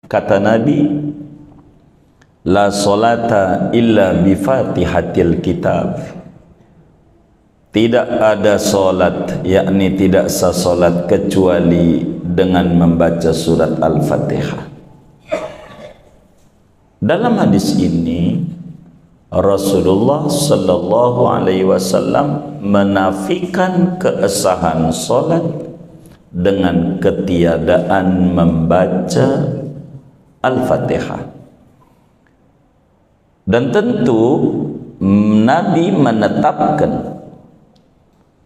Kata Nabi, la salata illa bi fatihatil kitab. Tidak ada solat, yakni tidak sah solat kecuali dengan membaca surat Al-Fatihah. Dalam hadis ini Rasulullah sallallahu alaihi wasallam menafikan keabsahan solat dengan ketiadaan membaca Al-Fatihah. Dan tentu Nabi menetapkan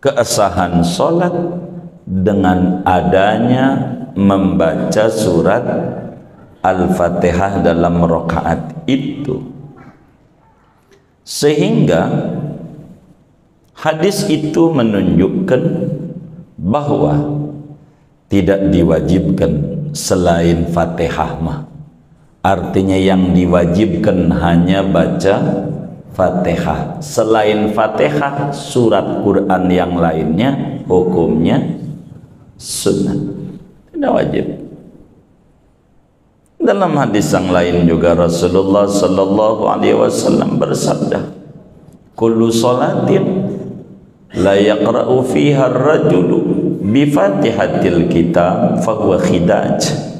keabsahan solat dengan adanya membaca surat Al-Fatihah dalam rakaat itu, sehingga hadis itu menunjukkan bahwa tidak diwajibkan selain Fatihah mah. Artinya yang diwajibkan hanya baca Fatihah. Selain Fatihah, surat Quran yang lainnya hukumnya sunnah, tidak wajib. Dalam hadis yang lain juga Rasulullah sallallahu alaihi wasallam bersabda, kullu salatin la yaqra'u fiha ar-rajulu bi fatihatil kitab fa huwa khidaj.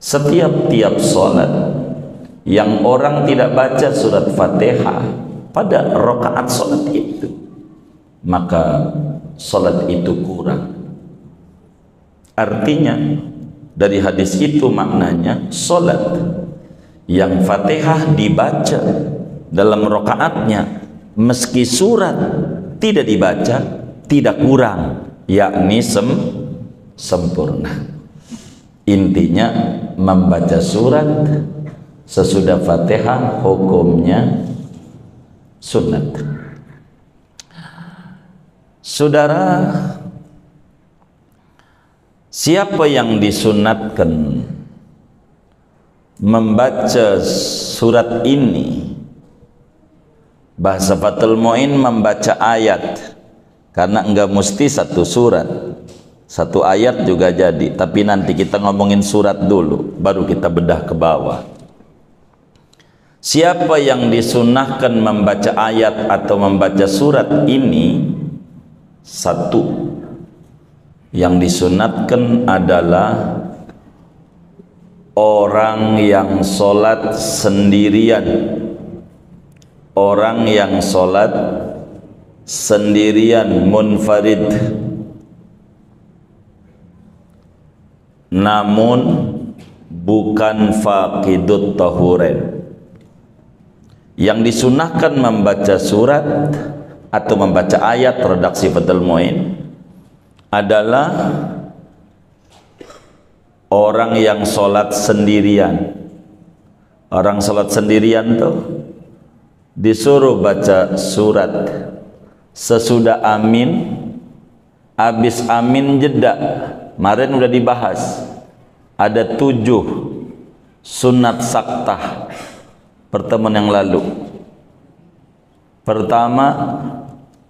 Setiap salat yang orang tidak baca surat Fatihah pada rakaat salat itu, maka salat itu kurang. Artinya dari hadis itu maknanya salat yang Fatihah dibaca dalam rakaatnya meski surat tidak dibaca tidak kurang, yakni sempurna. Intinya membaca surat sesudah Fatihah hukumnya sunat. Saudara, siapa yang disunatkan membaca surat ini, bahasa Fathul Mu'in membaca ayat, karena enggak mesti satu surat, satu ayat juga jadi, tapi nanti kita ngomongin surat dulu baru kita bedah ke bawah. Siapa yang disunahkan membaca ayat atau membaca surat ini? Satu, yang disunatkan adalah orang yang sholat sendirian. Orang yang sholat sendirian, munfarid, namun bukan faqidut tahurain. Yang disunahkan membaca surat atau membaca ayat, redaksi Fathul Mu'in, adalah orang yang sholat sendirian. Orang sholat sendirian tuh disuruh baca surat sesudah amin, habis amin jeda. Kemarin udah dibahas, ada 7 sunat saktah pertemuan yang lalu. Pertama,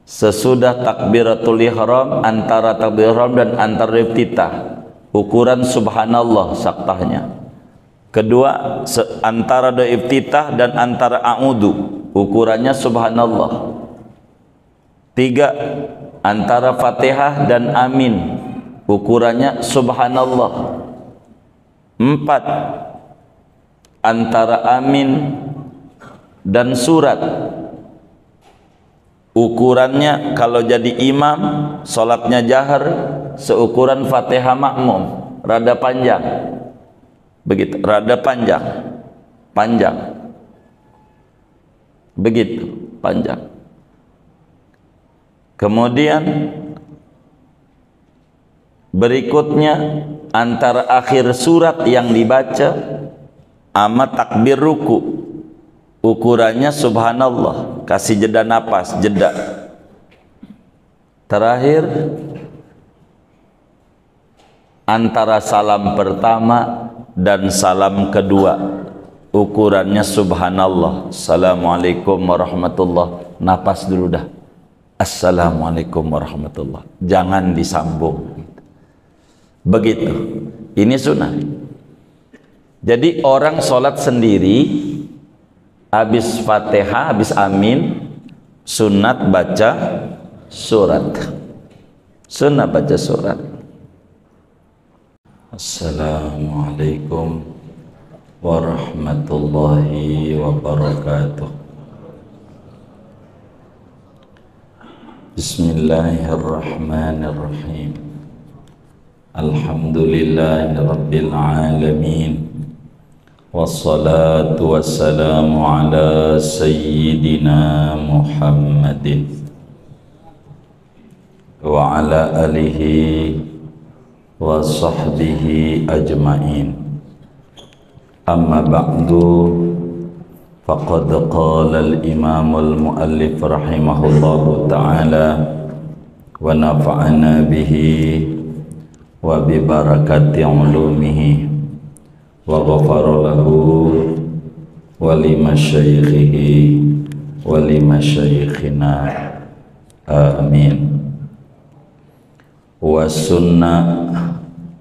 sesudah takbiratul ihram, antara takbiratul ihram dan antara iftitah, ukuran subhanallah saktahnya. Kedua, antara doa iftitah dan antara a'udhu, ukurannya subhanallah. 3, antara fatihah dan amin, ukurannya subhanallah. 4, antara amin dan surat, ukurannya kalau jadi imam sholatnya jahar seukuran fatihah makmum, rada panjang, begitu, rada panjang, begitu panjang. Kemudian berikutnya antara akhir surat yang dibaca sama takbir ruku, ukurannya subhanallah, kasih jeda napas, jeda. Terakhir antara salam pertama dan salam kedua, ukurannya subhanallah, assalamualaikum warahmatullah, napas dulu dah, assalamualaikum warahmatullah, jangan disambung. Begitu, ini sunnah. Jadi orang sholat sendiri, habis Fatihah, habis amin, sunat baca surat. Sunat baca surat. Assalamualaikum warahmatullahi wabarakatuh. Bismillahirrahmanirrahim. Alhamdulillahi rabbil alamin. Wassalatu wassalamu ala sayyidina Muhammadin wa ala alihi wa sahbihi ajma'in. Amma ba'du, faqad qala al-imam al-muallif rahimahullahu ta'ala wa nafa'ana bihi wa bi barakati ulumihi wa ghafara lahu wa li masyaikhihi wa li masyaikhina, amin. Wa sunnah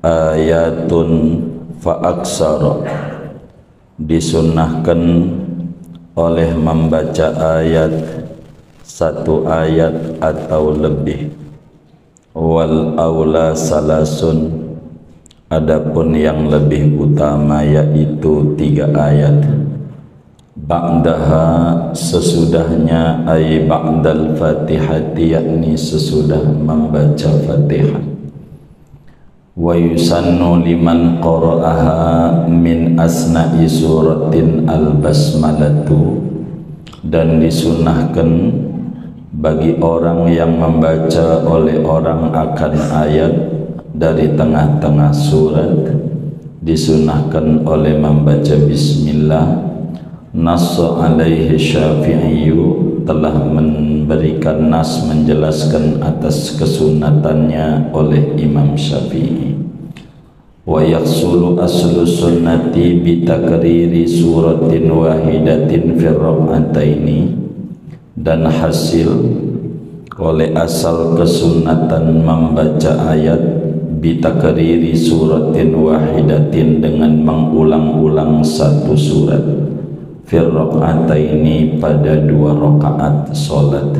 ayatun fa aksara, disunnahkan oleh membaca ayat, satu ayat atau lebih. Wal aula salasun, adapun yang lebih utama yaitu 3 ayat. Ba'daha, sesudahnya, ay ba'dal fatihati, yakni sesudah membaca Fatihah. Wa yusannu liman qara'aha min asna'i suratin al-basmalatu, dan disunahkan bagi orang yang membaca oleh orang akan ayat dari tengah-tengah surat, disunahkan oleh membaca bismillah. Nassa alaihi Syafi'iyyu, telah memberikan nas, menjelaskan atas kesunatannya oleh Imam Syafi'i. Wa yahsulu aslu sunnati bitakriri suratin wahidatin fir rak'ataini, dan hasil oleh asal kesunatan membaca ayat bitakriri suratin wahidatin, dengan mengulang-ulang satu surat, fir rak'ataini, pada 2 rakaat salat.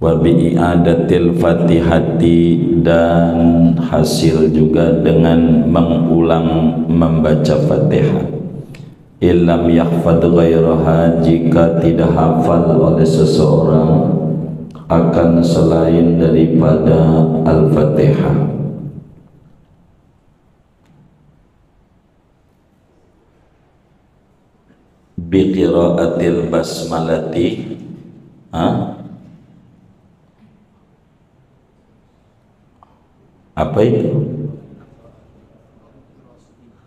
Wa bi i'adatil fatihati, dan hasil juga dengan mengulang membaca Fatihah. Illam yahfad ghairaha, jika tidak hafal oleh seseorang akan selain daripada Al-Fatihah. Biqiraatil basmalati, apa itu?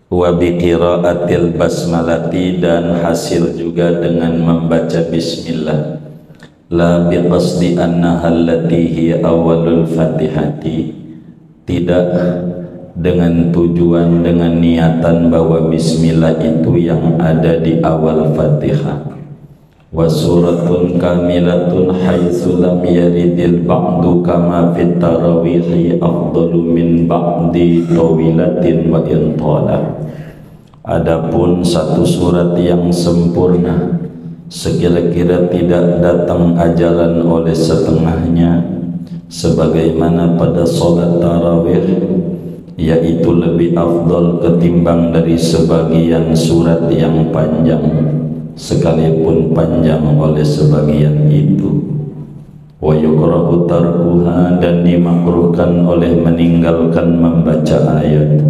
Wa biqiraatil basmalati, dan hasil juga dengan membaca bismillah. La biqasdi annaha allati hiya awalul fatihati, tidak dengan tujuan, dengan niatan bahwa bismillah itu yang ada di awal Fatihah. Wa suratun kamilatun haitsu lam yaridil ba'du kama fit tarawihi afdalu min ba'di tawilatin wa intala. Adapun satu surat yang sempurna, sekira-kira tidak datang ajalan oleh setengahnya, sebagaimana pada salat tarawih, yaitu lebih afdal ketimbang dari sebagian surat yang panjang, sekalipun panjang oleh sebagian itu. Wa yukrahu tarkuha, dan dimakruhkan oleh meninggalkan membaca ayat.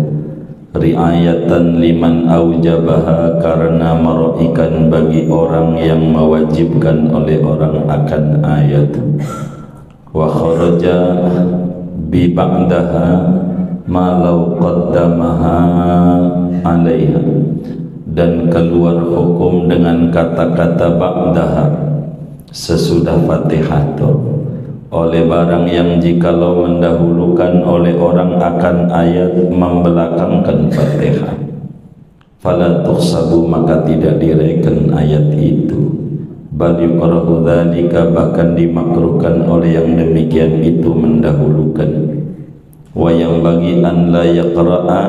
Riayatan liman aujabaha, karena meroikan bagi orang yang mewajibkan oleh orang akan ayat. Wa kharaja bi ba'daha malau qaddamaha alaiha, dan keluar hukum dengan kata-kata ba'daha, sesudah Fatihah itu, oleh barang yang jikalau mendahulukan oleh orang akan ayat membelakangkan Fatihah. Fala tuhsabu, maka tidak direken ayat itu. Bal yukrahu dzalika, bahkan dimakruhkan oleh yang demikian itu mendahulukan. Wa yang bagi an la yaqra'a,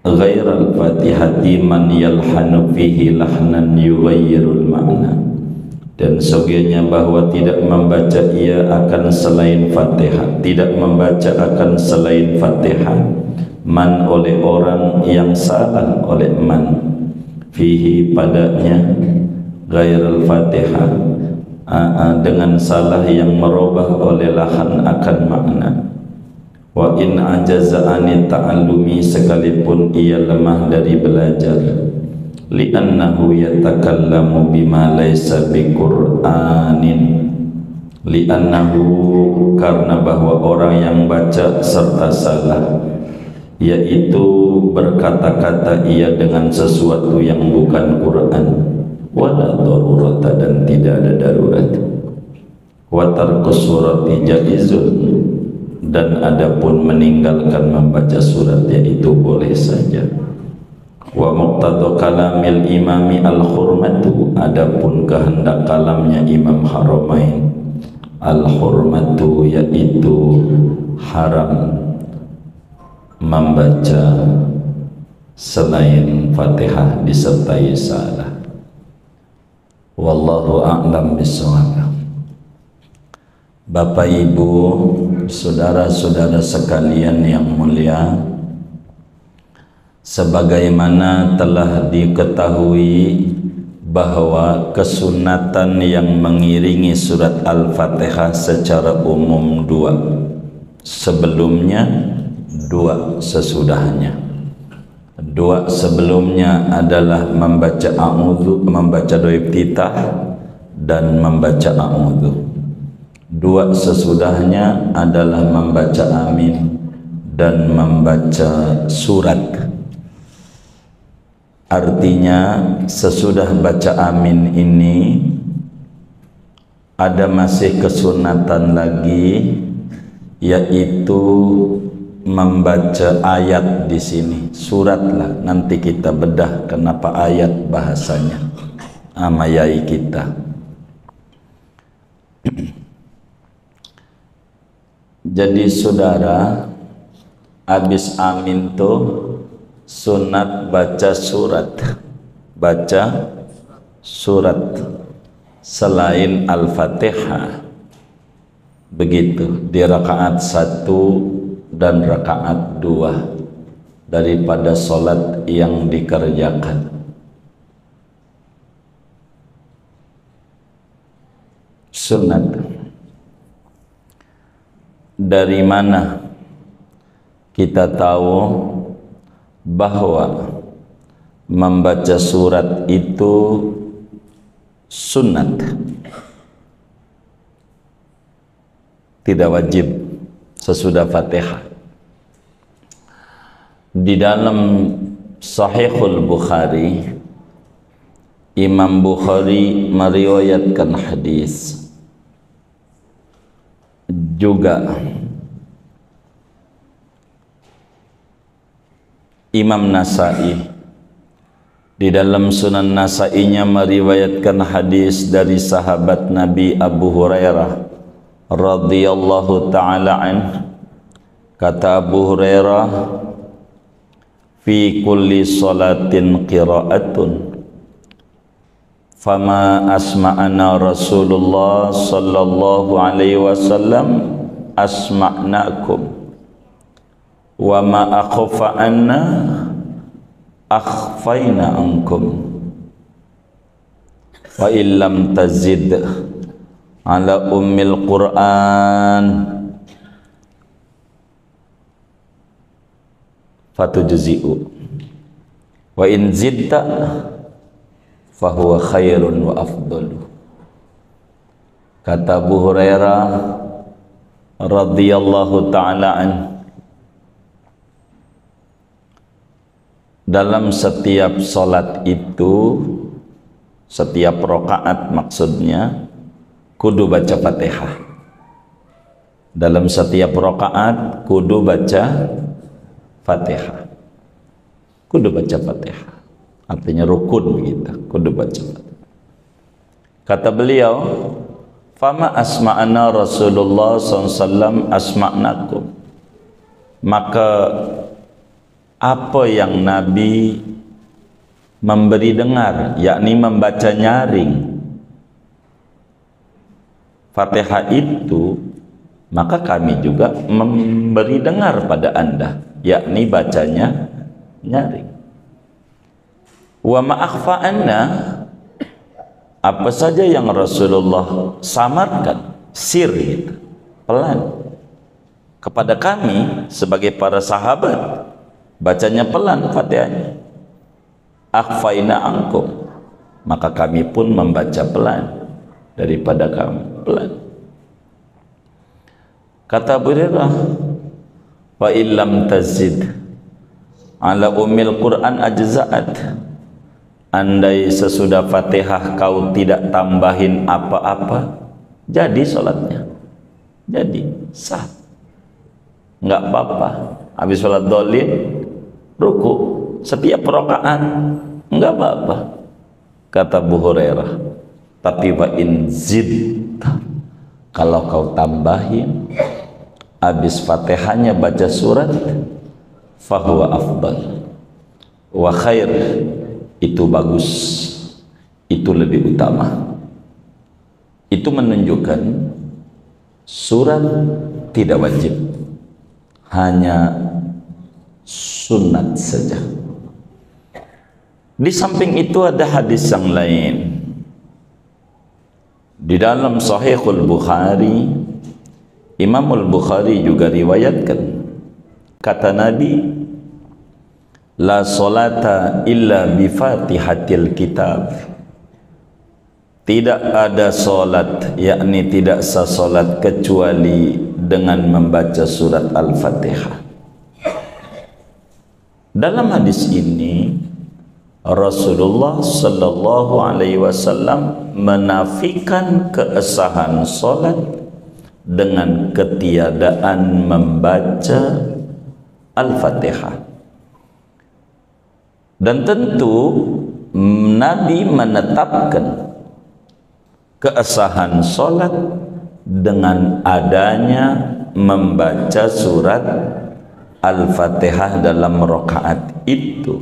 ghairal fatihati man yalhanu fihi lahnan yughayyirul makna, dan sogenya bahwa tidak membaca ia akan selain Fatihah, tidak membaca akan selain Fatihah, man oleh orang yang salah oleh man, fihi padanya, ghairal Fatihah dengan salah yang merubah oleh lahan akan makna. Wa in ajaza ani ta'allumi, sekalipun ia lemah dari belajar, li'annahu yatakallamu bima laysa biqur'anin, li'annahu karena bahwa orang yang baca serta salah, yaitu berkata-kata ia dengan sesuatu yang bukan Quran, wala darurata, dan tidak ada darurat, wa tarkus surati jaizun, dan adapun meninggalkan membaca surat yaitu boleh saja. Wa muqtadu kalamil imami al-hurmatu, adapun kehendak kalamnya Imam Haramain, al-hurmatu yaitu haram membaca selain Fatihah disertai salah. Wallahu a'lam bishawab. Bapak Ibu, saudara-saudara sekalian yang mulia, sebagaimana telah diketahui bahwa kesunatan yang mengiringi surat Al-Fatihah secara umum dua, sebelumnya dua sesudahnya. Dua sebelumnya adalah membaca a'udzu, membaca doa iftitah dan membaca a'udzu. Dua sesudahnya adalah membaca amin dan membaca surat. Artinya sesudah baca amin ini ada masih kesunatan lagi, yaitu membaca ayat di sini. Surat lah, nanti kita bedah kenapa ayat bahasanya amayai kita. Jadi saudara, habis amin tuh sunat baca surat, baca surat selain Al-Fatihah. Begitu di rakaat 1 dan rakaat 2 daripada solat yang dikerjakan. Sunat. Dari mana kita tahu bahwa membaca surat itu sunat, tidak wajib sesudah Fatihah? Di dalam Sahihul Bukhari, Imam Bukhari meriwayatkan hadis, juga Imam Nasai di dalam Sunan Nasainya meriwayatkan hadis dari sahabat Nabi Abu Hurairah radhiyallahu ta'ala an. Kata Abu Hurairah, fi kulli salatin qira'atun, fama asma'ana Rasulullah sallallahu alaihi wasallam asma'nakum, wa ma akhfa anna akhfayna ankum, wa illam tazid ala ummil Qur'an fatujzi'u, wa in zidta fahuwa khairun wa afdalu. Kata Abu Hurairah radhiyallahu ta'ala an, dalam setiap salat itu, setiap rakaat maksudnya, kudu baca Fatihah. Dalam setiap rakaat kudu baca Fatihah. Kudu baca Fatihah. Artinya rukun begitu, kudu baca Fatihah. Kata beliau, fama asma'ana Rasulullah SAW asma'nakum, maka apa yang Nabi memberi dengar, yakni membaca nyaring Fatihah itu, maka kami juga memberi dengar pada Anda, yakni bacanya nyaring. Wa ma'akhfa'anna, apa saja yang Rasulullah samarkan, sir gitu, pelan, kepada kami sebagai para sahabat, bacanya pelan Fatihahnya. Akhfaina ankum, maka kami pun membaca pelan daripada kamu, pelan. Kata Abu Hurairah, wa illam tazid ala umil Quran ajza'at, andai sesudah Fatihah kau tidak tambahin apa-apa, jadi sholatnya, jadi sah, nggak apa-apa. Habis sholat dolin, ruku setiap rakaat, nggak apa-apa. Kata Abu Hurairah, tapi wa in zidta, kalau kau tambahin habis Fatihahnya baca surat, fahuwa afdal wa khair, itu bagus, itu lebih utama. Itu menunjukkan surat tidak wajib, hanya sunat saja. Di samping itu ada hadis yang lain. Di dalam Sahihul Bukhari, Imamul Bukhari juga riwayatkan, kata Nabi, la salata illa bi fatihatil kitab, tidak ada solat, yakni tidak sah solat kecuali dengan membaca surat Al-Fatihah. Dalam hadis ini Rasulullah sallallahu alaihi wasallam menafikan keabsahan salat dengan ketiadaan membaca Al-Fatihah. Dan tentu Nabi menetapkan keabsahan salat dengan adanya membaca surat Al-Fatihah dalam rakaat itu,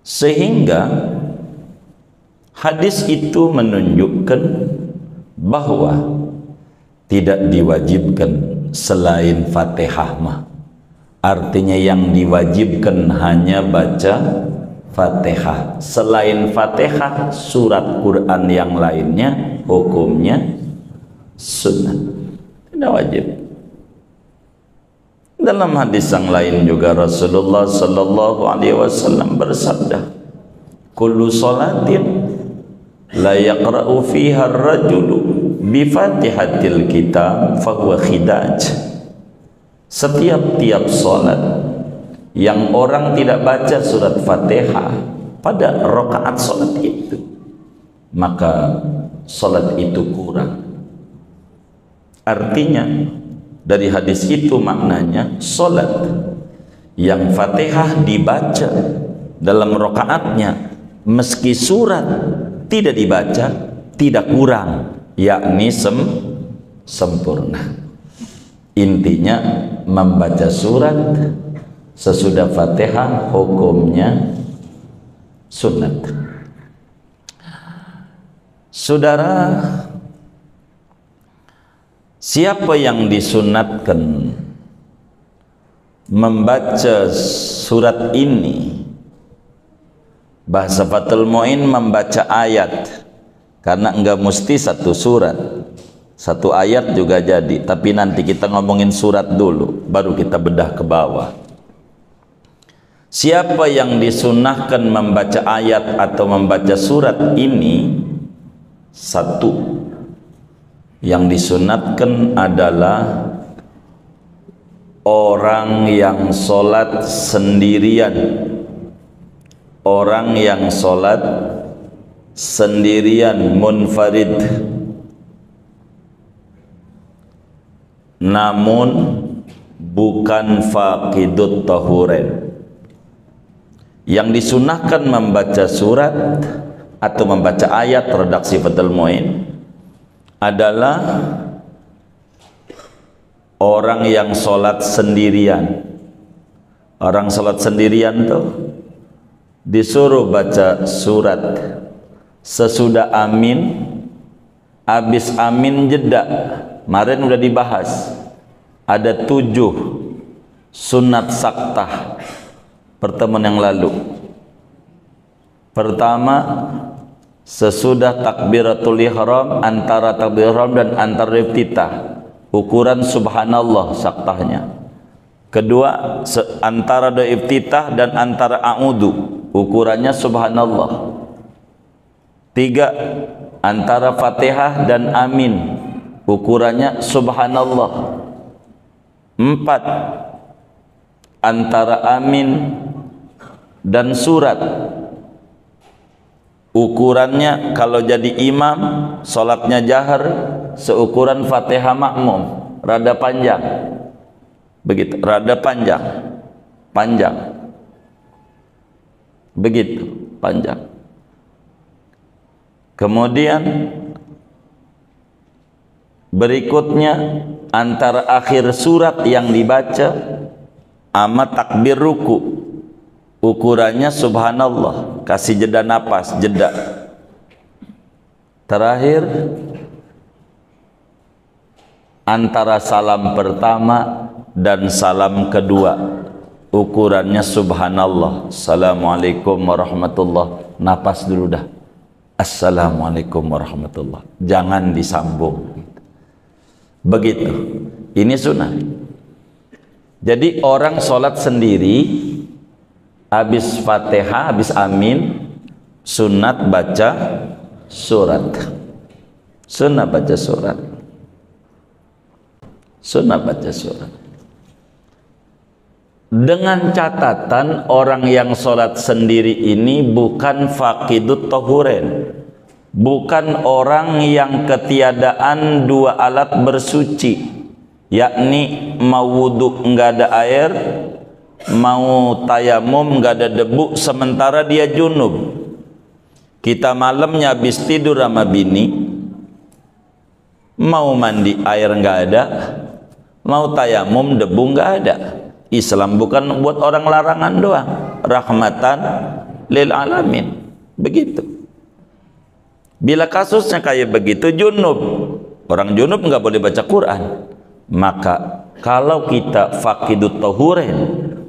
sehingga hadis itu menunjukkan bahwa tidak diwajibkan selain Fatihah mah. Artinya yang diwajibkan hanya baca Fatihah. Selain Fatihah, surat Quran yang lainnya hukumnya sunnah, tidak wajib. Dalam hadis yang lain juga Rasulullah sallallahu alaihi wasallam bersabda, kullu salatin la yaqra'u fiha ar-rajulu bi fatihatil kitab fahuwa khidaj. Setiap salat yang orang tidak baca surat Fatihah pada rakaat salat itu, maka salat itu kurang. Artinya dari hadis itu maknanya salat yang Fatihah dibaca dalam rakaatnya meski surat tidak dibaca tidak kurang, yakni sempurna. Intinya membaca surat sesudah Fatihah hukumnya sunat. Saudara, siapa yang disunatkan membaca surat ini, bahasa Fathul Mu'in membaca ayat, karena enggak mesti satu surat, satu ayat juga jadi, tapi nanti kita ngomongin surat dulu baru kita bedah ke bawah. Siapa yang disunahkan membaca ayat atau membaca surat ini, satu, yang disunatkan adalah orang yang sholat sendirian. Orang yang sholat sendirian, munfarid, namun bukan faqidut tahurain. Yang disunahkan membaca surat atau membaca ayat redaksi Fathul Mu'in adalah orang yang sholat sendirian, Orang sholat sendirian tuh disuruh baca surat sesudah amin, habis amin jeda. Kemarin udah dibahas, ada 7 sunat saktah pertemuan yang lalu. Pertama, sesudah takbiratul ihram, antara takbiratul ihram dan antara iftitah, ukuran subhanallah saktahnya. Kedua, antara doa iftitah dan antara a'udhu, ukurannya subhanallah. 3, antara fatihah dan amin, ukurannya subhanallah. 4, antara amin dan surat, ukurannya kalau jadi imam sholatnya jahar seukuran fatihah makmum, rada panjang begitu, rada panjang begitu, panjang. Kemudian berikutnya antara akhir surat yang dibaca sama takbir ruku, ukurannya subhanallah, kasih jeda napas, jeda. Terakhir antara salam pertama dan salam kedua, ukurannya subhanallah. Assalamualaikum warahmatullah, napas dulu dah. Assalamualaikum warahmatullah, jangan disambung. Begitu, ini sunnah. Jadi orang sholat sendiri, habis fatihah, habis amin, sunat baca surat. Sunnah baca surat. Sunnah baca surat. Dengan catatan orang yang sholat sendiri ini bukan faqidut tahuren, bukan orang yang ketiadaan 2 alat bersuci, yakni mau wudhu nggak ada air, mau tayamum nggak ada debu, sementara dia junub. Kita malamnya habis tidur sama bini, mau mandi air nggak ada, mau tayamum debu nggak ada. Islam bukan buat orang larangan doang, rahmatan lil alamin. Begitu. Bila kasusnya kayak begitu, junub, orang junub nggak boleh baca Quran. Maka kalau kita faqidut tahuren,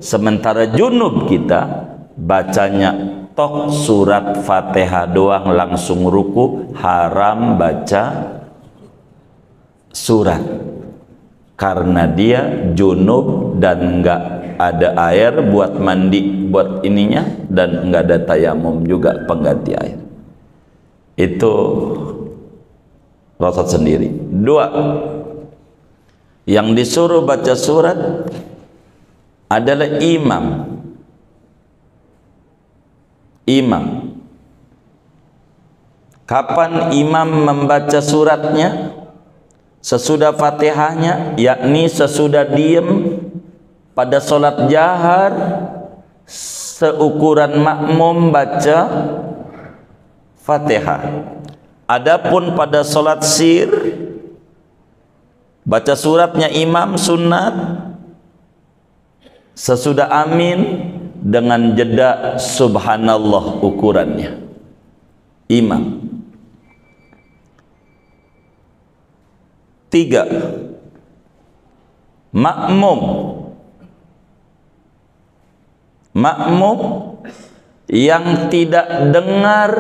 sementara junub kita bacanya tok surat Fatihah doang langsung ruku, haram baca surat, karena dia junub dan nggak ada air buat mandi, buat ininya, dan nggak ada tayamum juga pengganti air. Itu rosot sendiri. 2, yang disuruh baca surat adalah imam. Imam. Kapan imam membaca suratnya? Sesudah fatihahnya, yakni sesudah diem pada sholat jahar, seukuran makmum baca fatihah. Adapun pada sholat sir, baca suratnya imam sunat sesudah amin dengan jeda subhanallah ukurannya. Imam. 3, makmum. Makmum yang tidak dengar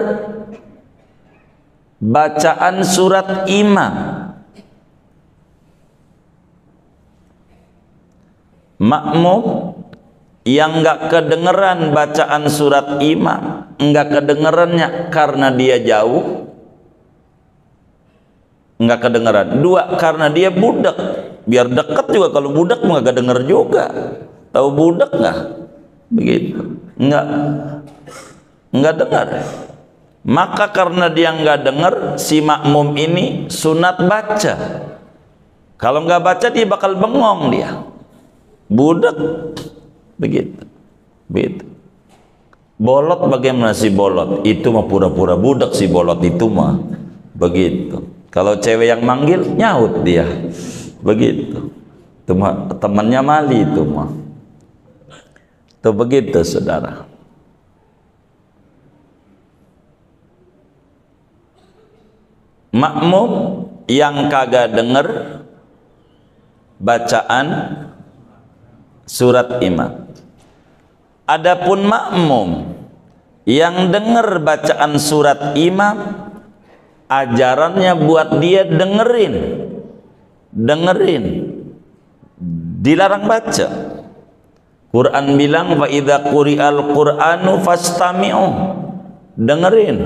bacaan surat imam. Makmum yang enggak kedengeran bacaan surat imam, enggak kedengerannya karena dia jauh, enggak kedengeran. 2, karena dia budak. Biar dekat juga, kalau budak enggak denger juga. Tahu budak enggak? Begitu. Enggak dengar. Maka karena dia enggak dengar, si makmum ini sunat baca. Kalau enggak baca dia bakal bengong dia. Budak begitu. Begitu. Bolot bagaimana si bolot? Itu mah pura-pura budak si bolot itu mah. Begitu. Kalau cewek yang manggil nyaut dia. Begitu. Itu mah temannya mali itu mah. Tuh begitu saudara. Makmum yang kagak denger bacaan surat imam. Adapun makmum yang denger bacaan surat imam, ajarannya buat dia dengerin, dilarang baca. Quran bilang fa idza quri'al qur'anu fastami'u, dengerin.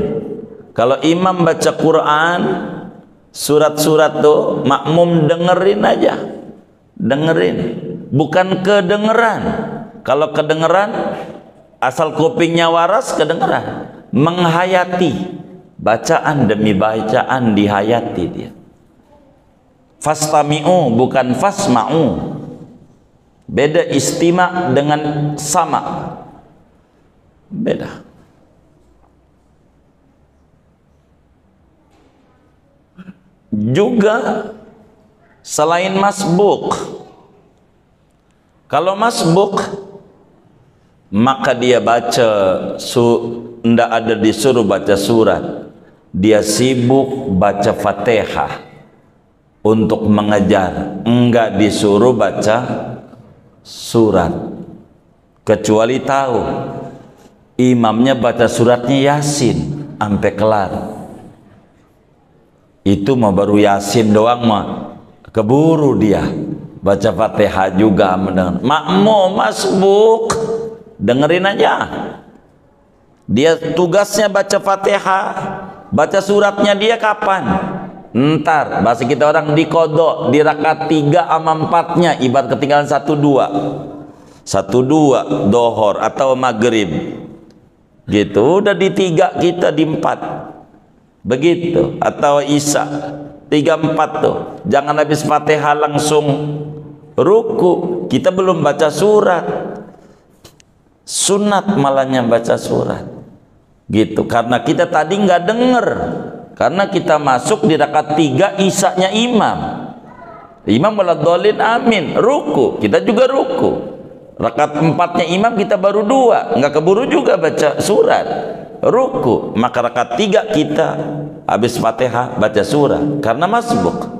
Kalau imam baca Quran surat-surat tuh makmum dengerin aja, dengerin, bukan kedengeran. Kalau kedengeran asal kupingnya waras kedengeran, menghayati bacaan demi bacaan, dihayati dia. Fastami'u bukan fasma'u. Beda istima dengan sama, beda. Juga selain masbuk, kalau masbuk maka dia baca ndak ada disuruh baca surat, dia sibuk baca Fatihah untuk mengejar, enggak disuruh baca surat, kecuali tahu imamnya baca suratnya Yasin sampai kelar. Itu mah baru Yasin doang mah keburu dia baca Fatihah juga mendengar. Makmum masbuk dengerin aja, dia tugasnya baca Fatihah, baca suratnya dia kapan? Ntar bahasa kita orang dikodok di rakaat 3 sama 4-nya, ibarat ketinggalan 1-2 dohor atau maghrib gitu, udah di 3 kita di 4 begitu, atau isya 3-4 tuh, jangan habis Fatihah langsung ruku, kita belum baca surat, sunat malahnya baca surat gitu, karena kita tadi nggak denger. Karena kita masuk di rakaat 3 isya-nya imam waladhdallin amin, ruku, kita juga ruku. Rakaat 4-nya imam kita baru 2, nggak keburu juga baca surat, ruku. Maka rakaat 3 kita habis Fatihah baca surat karena masbuk,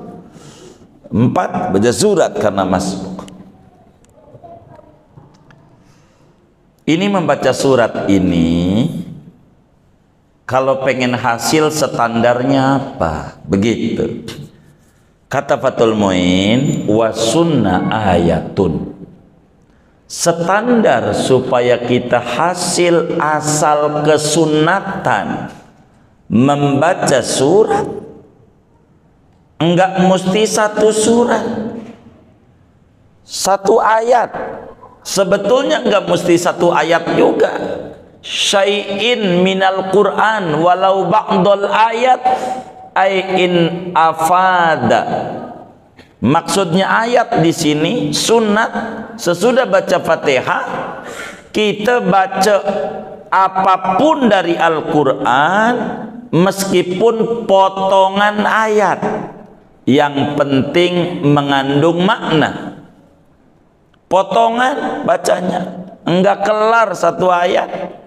4 baca surat karena masbuk. Ini membaca surat ini kalau pengen hasil standarnya apa? Begitu. Kata Fathul Muin, wa sunnah ayatun. Standar supaya kita hasil asal kesunatan membaca surat, enggak mesti satu surat, satu ayat. Sebetulnya enggak mesti satu ayat juga. Syai'in minal Qur'an walau ba'dal ayat in afada. Maksudnya ayat di sini sunat, sesudah baca Fatihah kita baca apapun dari Al-Qur'an meskipun potongan ayat, yang penting mengandung makna. Potongan bacanya, enggak kelar satu ayat,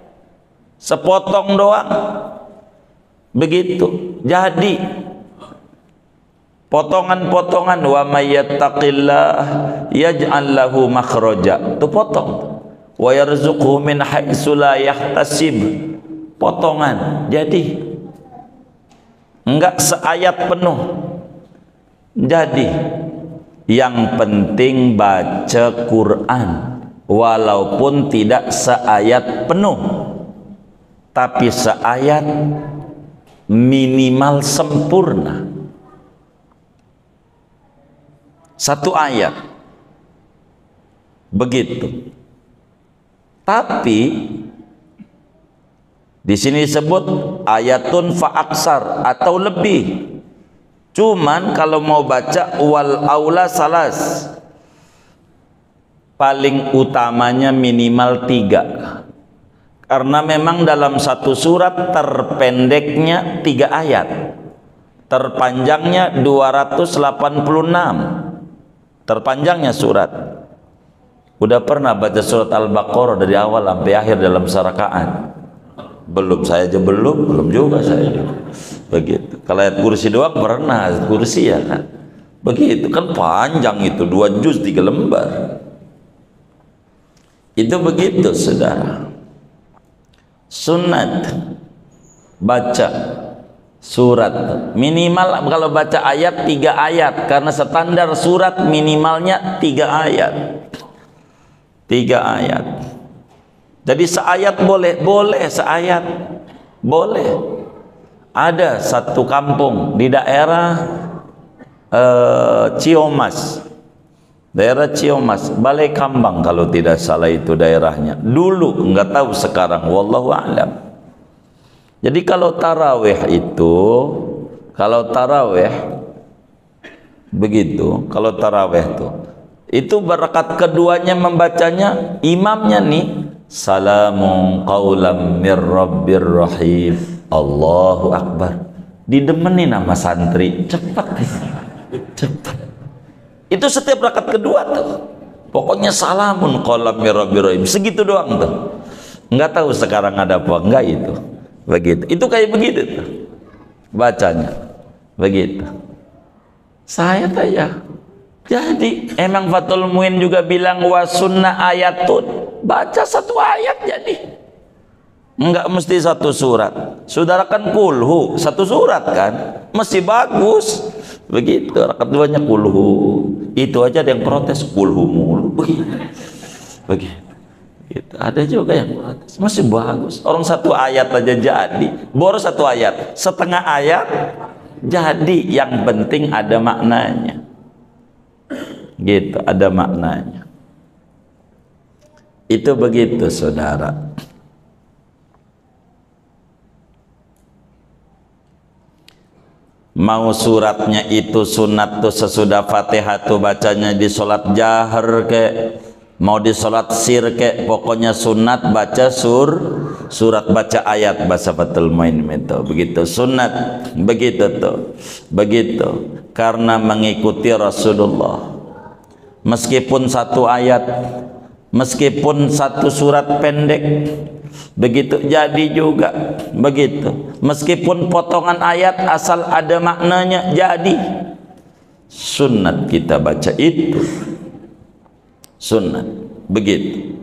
sepotong doang begitu. Jadi potongan-potongan, wa may yattaqillah yaj'al lahu makhraja, itu potong, wa yarzuqhu min haitsu la yahtasib, potongan. Jadi enggak seayat penuh. Jadi yang penting baca Quran walaupun tidak seayat penuh, tapi seayat minimal sempurna, satu ayat begitu. Tapi di sini disebut ayatun fa'aksar atau lebih. Cuman kalau mau baca wal aula salas, paling utamanya minimal 3. Karena memang dalam satu surat terpendeknya 3 ayat, terpanjangnya 286, terpanjangnya surat. Udah pernah baca surat Al-Baqarah dari awal sampai akhir dalam serakaat? Belum, saya aja belum juga saya juga. Begitu. Kalau ayat kursi doang pernah, ayat kursi ya kan. Begitu kan panjang itu, 2 juz 3 lembar. Itu begitu saudara. Sunat baca surat minimal, kalau baca ayat 3 ayat, karena standar surat minimalnya 3 ayat. 3 ayat. Jadi seayat boleh seayat boleh. Ada satu kampung di daerah Ciomas, Balai Kambang kalau tidak salah itu daerahnya. Dulu, nggak tahu sekarang, wallahu a'lam. Jadi kalau tarawih begitu, kalau tarawih itu berkat keduanya membacanya, imamnya nih, salamun qaulam mir rabbir rahim, Allahu akbar. Didemenin sama santri, cepat. Itu setiap rakaat kedua tuh. Pokoknya salamun qaulam mir rabbir rahim, segitu doang tuh. Enggak tahu sekarang ada apa enggak itu. Begitu. Itu kayak begitu tuh. Bacanya. Begitu. Saya tanya. Jadi emang Fathul Muin juga bilang wa sunnah ayatun, baca 1 ayat jadi. Enggak mesti 1 surat. Saudara kan kulhu 1 surat kan, mesti bagus. Begitu. Rakaat keduanya kulhu. Itu aja ada yang protes, kulhu mulu. Begitu. Gitu. Ada juga yang protes, masih bagus. Orang 1 ayat aja jadi, baru 1 ayat, setengah ayat jadi. Yang penting ada maknanya. Gitu, ada maknanya. Itu begitu saudara. Mau suratnya itu sunat tuh sesudah Fatihah tuh bacanya di sholat jahar kek, mau di sholat sir kek, pokoknya sunat baca surat, baca ayat bahasa Fathul Muin itu. Begitu sunat, begitu tuh. Begitu. Karena mengikuti Rasulullah. Meskipun 1 ayat, meskipun 1 surat pendek, begitu jadi juga. Begitu. Meskipun potongan ayat asal ada maknanya jadi. Sunat kita baca itu. Sunat. Begitu.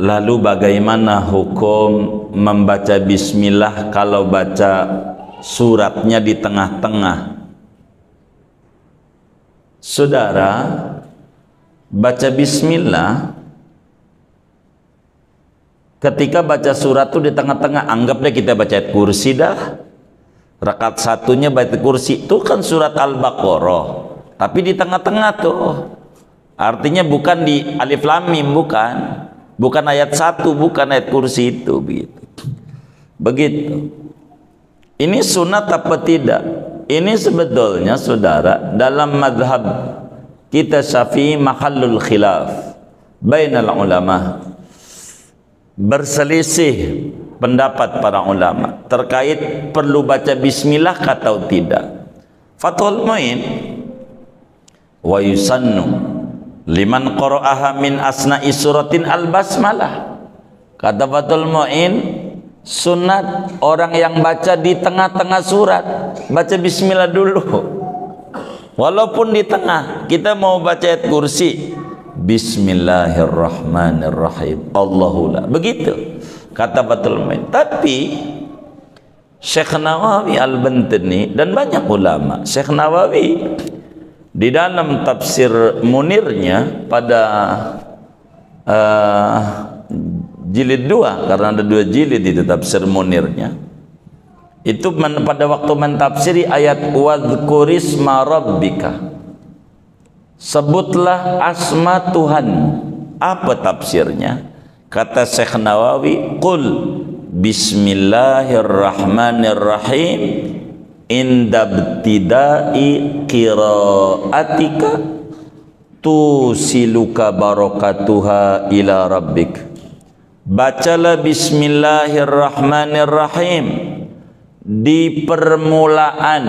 Lalu bagaimana hukum membaca bismillah kalau baca suratnya di tengah-tengah? Saudara, baca bismillah ketika baca surat itu di tengah-tengah, anggaplah kita baca ayat kursi dah. Rakaat 1-nya baca kursi itu kan surat Al-Baqarah, tapi di tengah-tengah tuh. Artinya bukan di alif lam mim, bukan ayat 1, bukan ayat kursi itu. Begitu. Ini sunat apa tidak? Ini sebetulnya saudara dalam madhab kita Syafi'i mahallul khilaf bainal ulama, berselisih pendapat para ulama terkait perlu baca bismillah atau tidak. Fathul Muin, wa yusannu liman qara'aha min asna'i suratin al-basmalah. Kata Fathul Muin, sunat orang yang baca di tengah-tengah surat baca bismillah dulu. Walaupun di tengah kita mau baca ayat kursi, bismillahirrahmanirrahim, Allahullah. Begitu kata Fathul Muin. Tapi Syekh Nawawi Al-Bantani dan banyak ulama, Syekh Nawawi di dalam tafsir Munirnya pada jilid 2, karena ada 2 jilid itu tafsir Munirnya, itu pada waktu mentafsiri ayat wadhkurisma rabbika, sebutlah asma Tuhan. Apa tafsirnya? Kata Syekh Nawawi, qul bismillahirrahmanirrahim inda ibtidai qiraatika tusiluka barakatuha ila rabbik. Bacalah bismillahirrahmanirrahim di permulaan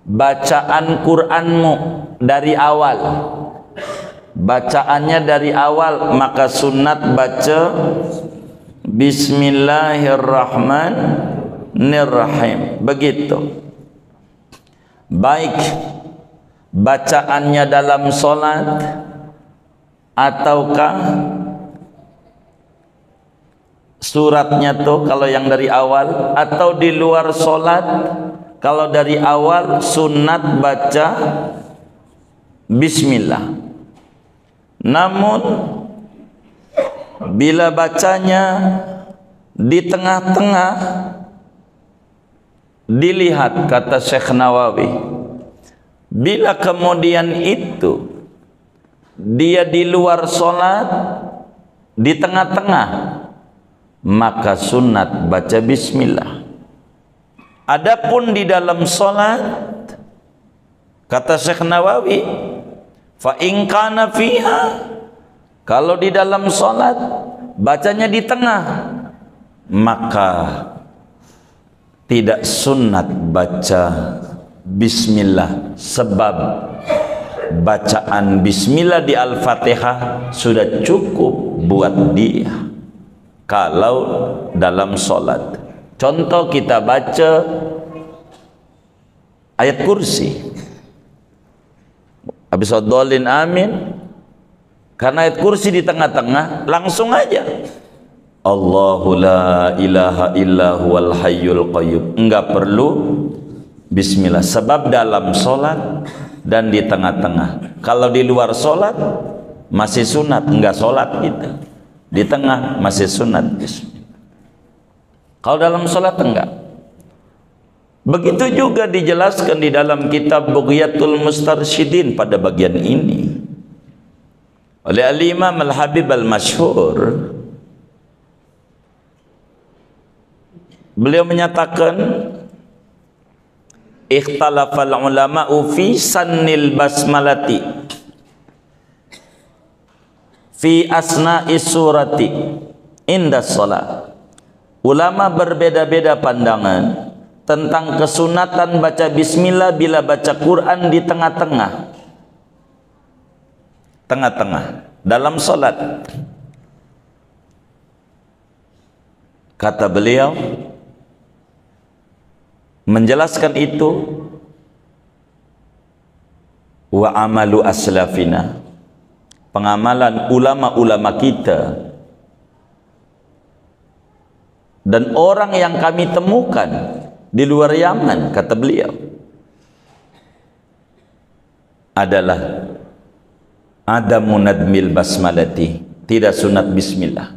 bacaan Qur'anmu dari awal. bacaannya dari awal, maka sunat baca Bismillahirrahmanirrahim. Begitu. Baik bacaannya dalam solat ataukah suratnya tuh kalau yang dari awal, atau di luar solat. Kalau dari awal sunat baca Bismillah. Namun bila bacanya di tengah-tengah, dilihat, kata Syekh Nawawi, bila kemudian itu dia di luar solat, di tengah-tengah, maka sunat baca Bismillah. Adapun di dalam solat, kata Syekh Nawawi, fa in kana fiha, kalau di dalam solat bacanya di tengah, maka tidak sunat baca Bismillah, sebab bacaan Bismillah di Al-Fatihah sudah cukup buat dia kalau dalam solat. Contoh, kita baca ayat kursi, habis dolin amin, karena ayat kursi di tengah-tengah, langsung aja Allahu la ilaha illa huwal hayyul qayyum, enggak perlu Bismillah, sebab dalam solat dan di tengah-tengah. Kalau di luar solat masih sunat, enggak solat kita. Di tengah masih sunat Bismillah. Kalau dalam solat enggak. Begitu juga dijelaskan di dalam kitab Bughyatul Mustarsyidin pada bagian ini oleh Al-Imam Al-Habib Al-Masyhur. Beliau menyatakan, ikhtalafal ulama'u fi sannil basmalati fi asna'is surati inda shalah. Ulama berbeda-beda pandangan tentang kesunatan baca Bismillah bila baca Quran di tengah-tengah, dalam salat. Kata beliau menjelaskan itu, wa amalu aslafina, pengamalan ulama-ulama kita dan orang yang kami temukan di luar Yaman, kata beliau, adalah adamu nadmil basmalati, tidak sunat Bismillah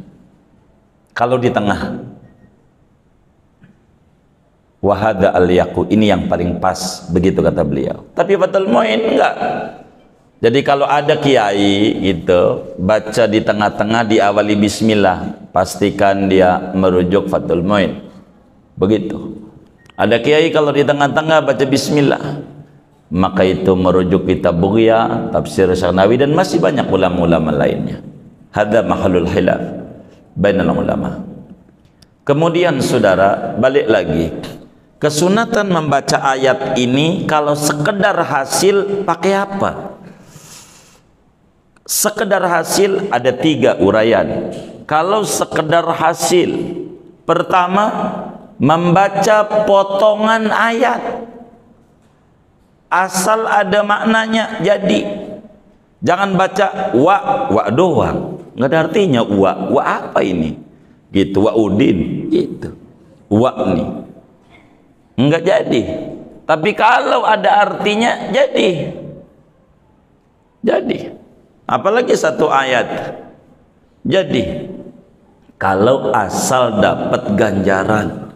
kalau di tengah. Wahada al-yaqu, ini yang paling pas, begitu kata beliau. Tapi Fathul Mu'in enggak. Jadi kalau ada kiai itu baca di tengah-tengah diawali Bismillah, pastikan dia merujuk Fathul Mu'in. Begitu. Ada kiai kalau di tengah-tengah baca Bismillah, maka itu merujuk kitab Bughya, tafsir Syarnawi, dan masih banyak ulama-ulama lainnya. Hadza mahallul khilaf bainal ulama. Kemudian saudara, balik lagi, kesunatan membaca ayat ini kalau sekedar hasil pakai apa? Sekedar hasil ada 3 uraian. Kalau sekedar hasil, pertama, membaca potongan ayat, asal ada maknanya jadi. Jangan baca wa doang, nggak ada artinya wa apa ini gitu, wa udin gitu, wa nih nggak jadi. Tapi kalau ada artinya jadi. Apalagi satu ayat jadi, kalau asal dapat ganjaran,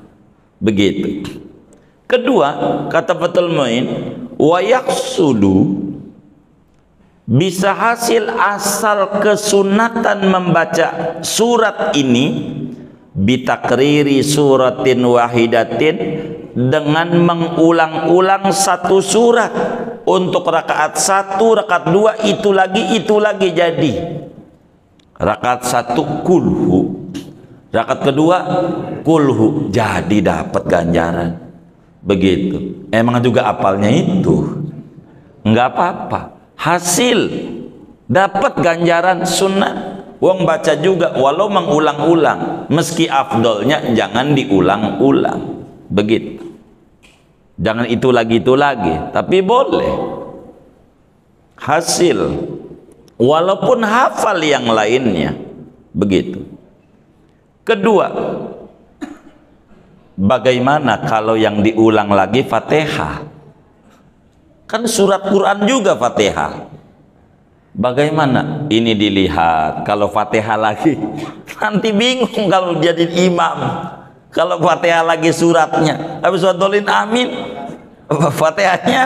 begitu. Kedua, kata Fathul Mu'in, wa yaqsudu, bisa hasil asal kesunatan membaca surat ini bitakriri suratin wahidatin, dengan mengulang-ulang satu surat. Untuk rakaat 1, rakaat 2, itu lagi jadi. Rakaat 1 kulhu, rakaat kedua kulhu, jadi dapat ganjaran. Begitu. Emang juga apalnya itu enggak apa-apa, hasil dapat ganjaran sunnah. Wong baca juga walau mengulang-ulang, meski afdolnya jangan diulang-ulang. Begitu. Jangan itu lagi, tapi boleh. Hasil walaupun hafal yang lainnya. Begitu. Kedua, bagaimana kalau yang diulang lagi Fatihah? Kan surat Quran juga Fatihah. Bagaimana? Ini dilihat kalau Fatihah lagi. Nanti bingung kalau jadi imam. Kalau Fatihah lagi suratnya. Habis wadolin amin. Fatihahnya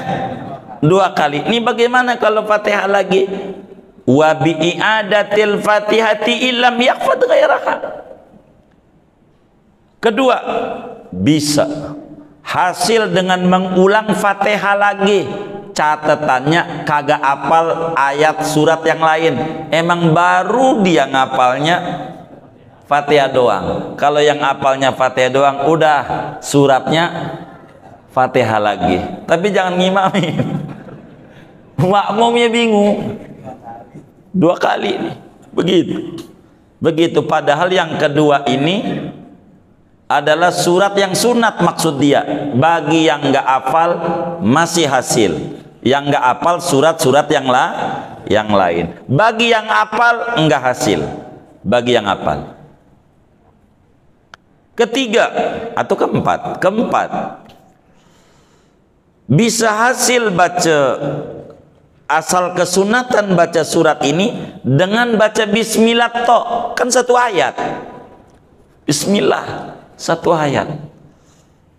2 kali. Ini bagaimana kalau Fatihah lagi? Wa bi i'adatil Fatihati illam yakhfad ghairaha. Kedua, bisa hasil dengan mengulang Fatihah lagi. Catatannya kagak apal ayat surat yang lain. Emang baru dia ngapalnya Fatihah doang. Kalau yang apalnya Fatihah doang, udah suratnya Fatihah lagi. Tapi jangan ngimamin. Makmumnya bingung. 2 kali nih. Begitu. Padahal yang kedua ini adalah surat yang sunat maksud dia. Bagi yang nggak hafal masih hasil. Yang nggak hafal surat-surat yang lain. Bagi yang hafal enggak hasil. Bagi yang hafal. Ketiga atau keempat, bisa hasil baca asal kesunatan baca surat ini dengan baca bismillah toh, kan 1 ayat. Bismillah 1 ayat.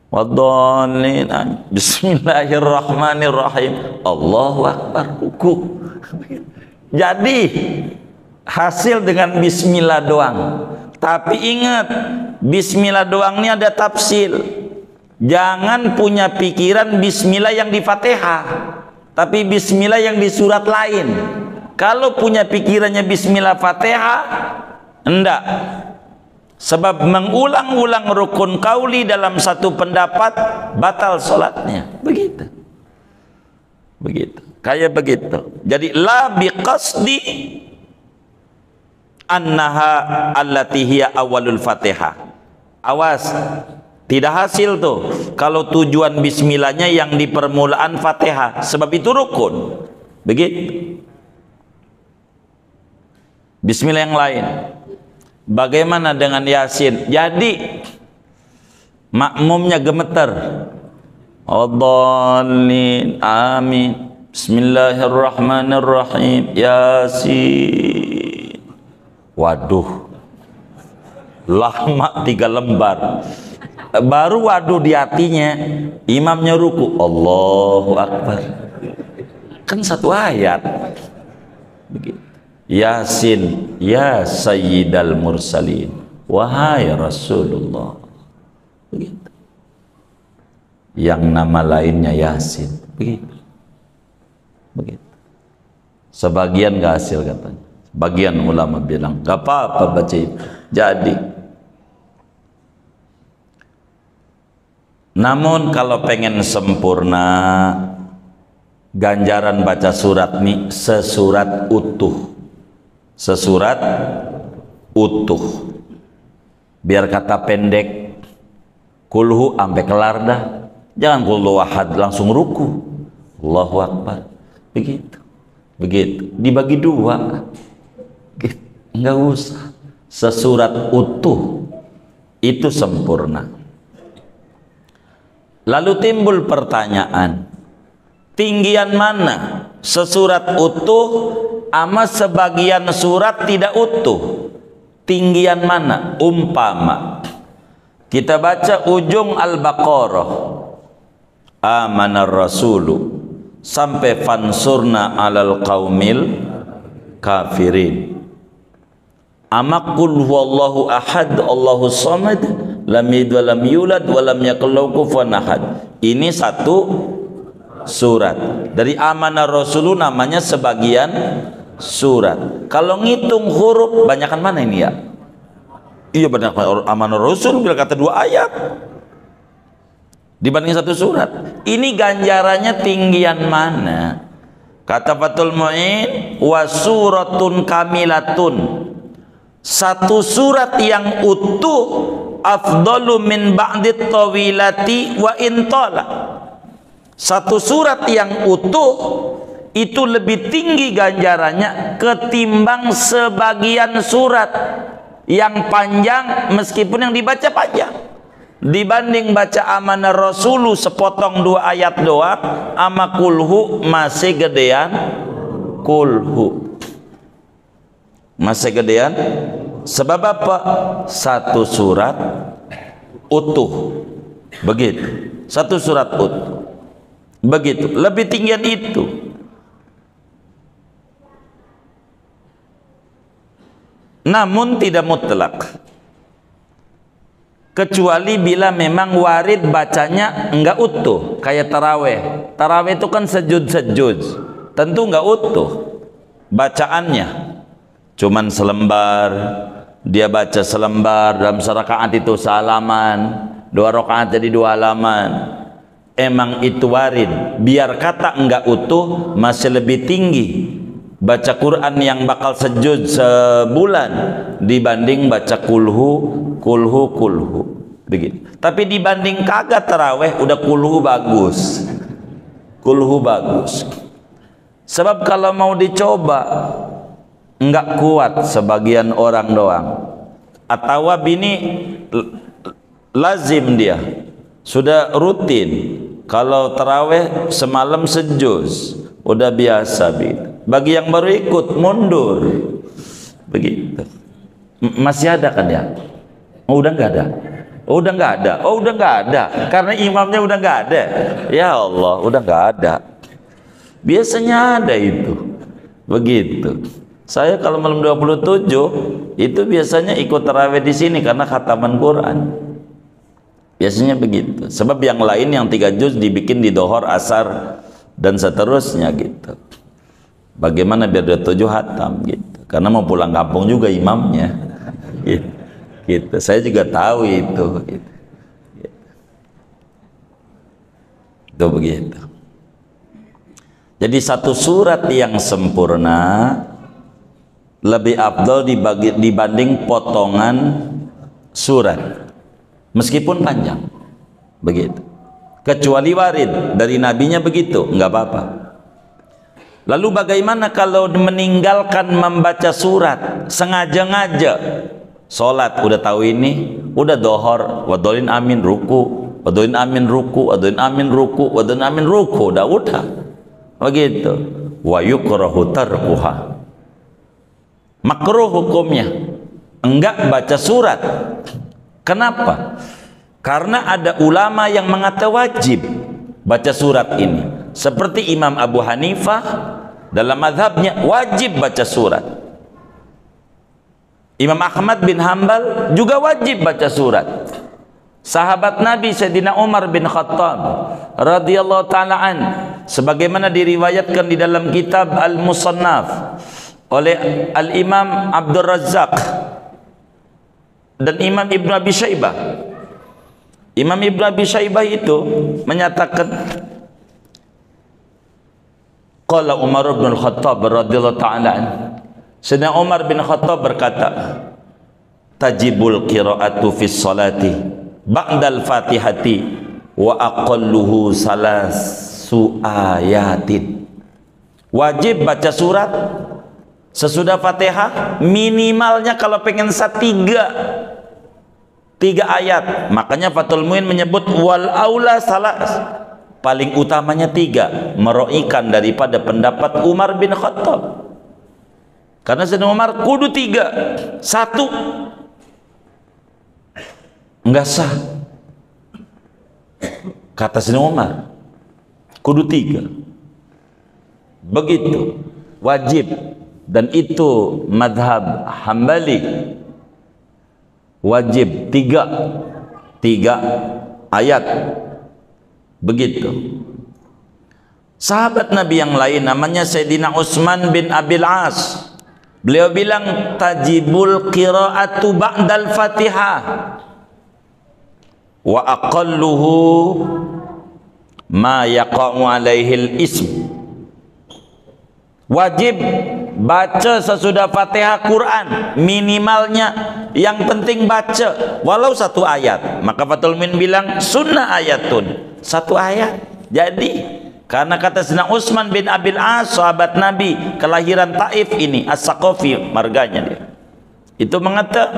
Wadhalin. Bismillahirrahmanirrahim. Allahu akbar. Ruku. Jadi hasil dengan bismillah doang. Tapi ingat, bismillah doang ini ada tafsil. Jangan punya pikiran bismillah yang di Fatihah, tapi bismillah yang di surat lain. Kalau punya pikirannya bismillah Fatihah, enggak. Sebab mengulang-ulang rukun kauli dalam satu pendapat batal sholatnya. Begitu. Kayak begitu. Jadi la biqasdi annaha allati hiya awalul Fatihah. Awas, tidak hasil tuh kalau tujuan bismillahnya yang di permulaan Fatihah, sebab itu rukun. Begitu. Bismillah yang lain. Bagaimana dengan Yasin? Jadi makmumnya gemeter. Adhalin, amin. Bismillahirrahmanirrahim. Yasin. Waduh, lama 3 lembar. Baru waduh di hatinya, imamnya ruku. Allahu akbar. Kan 1 ayat. Begitu. Yasin, ya sayyidal mursalin, wahai Rasulullah. Begitu. Yang nama lainnya Yasin. Begitu. Sebagian gak hasil katanya. Bagian ulama bilang gak apa-apa baca itu. Jadi, namun kalau pengen sempurna, ganjaran baca surat ini sesurat utuh. Sesurat utuh. Biar kata pendek, kulhu sampai kelar dah. Jangan kulhu wahad langsung ruku. Allahu akbar. Begitu. Dibagi 2. Enggak usah. Sesurat utuh itu sempurna. Lalu timbul pertanyaan, tinggian mana sesurat utuh ama sebagian surat tidak utuh? Tinggian mana? Umpama kita baca ujung Al-Baqarah, amanar rasulu, sampai fansurna alal qaumil kafirin. Ama qul huwallahu ahad Allahu samad lam yalid wa lam yulad wa lam yakul lahu kufuwan ahad. Ini 1 surat. Dari amanah rasulun namanya sebagian surat. Kalau ngitung huruf banyakan mana ini ya? Iya, banyak amanah rasul bila kata 2 ayat dibanding 1 surat. Ini ganjarannya tinggian mana? Kata Fathul Mu'in, wa suratun kamilatun, satu surat yang utuh, afdalu min ba'dit tawilati wa intala, satu surat yang utuh itu lebih tinggi ganjarannya ketimbang sebagian surat yang panjang meskipun yang dibaca panjang. Dibanding baca amanah rasulu sepotong 2 ayat doang ama kulhu masih gedean kulhu, masih gedean. Sebab apa? Satu surat utuh, begitu, satu surat utuh, begitu, lebih tinggian itu. Namun tidak mutlak, kecuali bila memang warid bacanya enggak utuh, kayak taraweh. Taraweh itu kan sejud-sejud, tentu enggak utuh bacaannya, cuman selembar, dia baca selembar, dalam serakaat itu sehalaman, 2 rakaat jadi 2 halaman. Emang itu warid, biar kata enggak utuh masih lebih tinggi baca Quran yang bakal sejud sebulan dibanding baca kulhu begitu. Tapi dibanding kagak taraweh udah kulhu bagus, kulhu bagus. Sebab kalau mau dicoba enggak kuat sebagian orang doang, atau bini lazim dia sudah rutin kalau taraweh semalam sejuz udah biasa bin. Bagi yang baru ikut mundur begitu. Masih ada kan ya? Oh, udah nggak ada. Oh, udah nggak ada. Oh, udah nggak ada karena imamnya udah nggak ada. Ya Allah, udah nggak ada. Biasanya ada itu begitu. Saya kalau malam 27 itu biasanya ikut tarawih di sini karena khataman Quran. Biasanya begitu. Sebab yang lain yang 3 juz dibikin di dohor, asar dan seterusnya gitu. Bagaimana biar dia 7 hatam gitu, karena mau pulang kampung juga imamnya gitu. Saya juga tahu itu gitu. Itu begitu. Jadi satu surat yang sempurna lebih afdal dibanding potongan surat meskipun panjang begitu, kecuali warid dari nabinya begitu, enggak apa-apa. Lalu bagaimana kalau meninggalkan membaca surat, sengaja-ngaja sholat, udah tahu ini, udah dohor, wadolin amin ruku, wadolin amin ruku, wadolin amin ruku, wadolin amin ruku, udah begitu. Wa yukrahu tarkuha, makruh hukumnya enggak baca surat. Kenapa? Karena ada ulama yang mengatakan wajib baca surat ini, seperti Imam Abu Hanifah dalam mazhabnya wajib baca surat. Imam Ahmad bin Hanbal juga wajib baca surat. Sahabat Nabi Sayyidina Umar bin Khattab radhiyallahu taala an, sebagaimana diriwayatkan di dalam kitab Al-Musannaf oleh Al-Imam Abdul Razzaq dan Imam Ibn Abi Syaibah. Imam Ibn Abi Syaibah itu menyatakan, qala Umar bin Khattab radhiyallahu ta'ala an, Sayyidina Umar bin Khattab berkata, tajibul qira'atu fis salati ba'dal fatihati wa aqalluhu salasu ayatin. Wajib baca surat sesudah Fatihah, minimalnya kalau pengen tiga ayat. Makanya Fathul Mu'in menyebut wal aula salas, paling utamanya 3, meroikan daripada pendapat Umar bin Khattab. Karena Sayyidina Umar kudu 3, 1 enggak sah. Kata Sayyidina Umar kudu 3, begitu wajib. Dan itu madhab Hambali, wajib 3 ayat begitu. Sahabat Nabi yang lain namanya Sayyidina Utsman bin Abil As, beliau bilang tajibul qira'atu ba'dal Fatihah wa aqalluhu ma yaqa'u alaihil ism. Wajib baca sesudah Fatihah Quran, minimalnya yang penting baca walau satu ayat. Maka Fathul Muin bilang sunnah ayatun, satu ayat. Jadi karena kata Sayyidina Utsman bin Abil As, sahabat Nabi kelahiran Taif ini, As-Saqafi marganya dia, itu mengata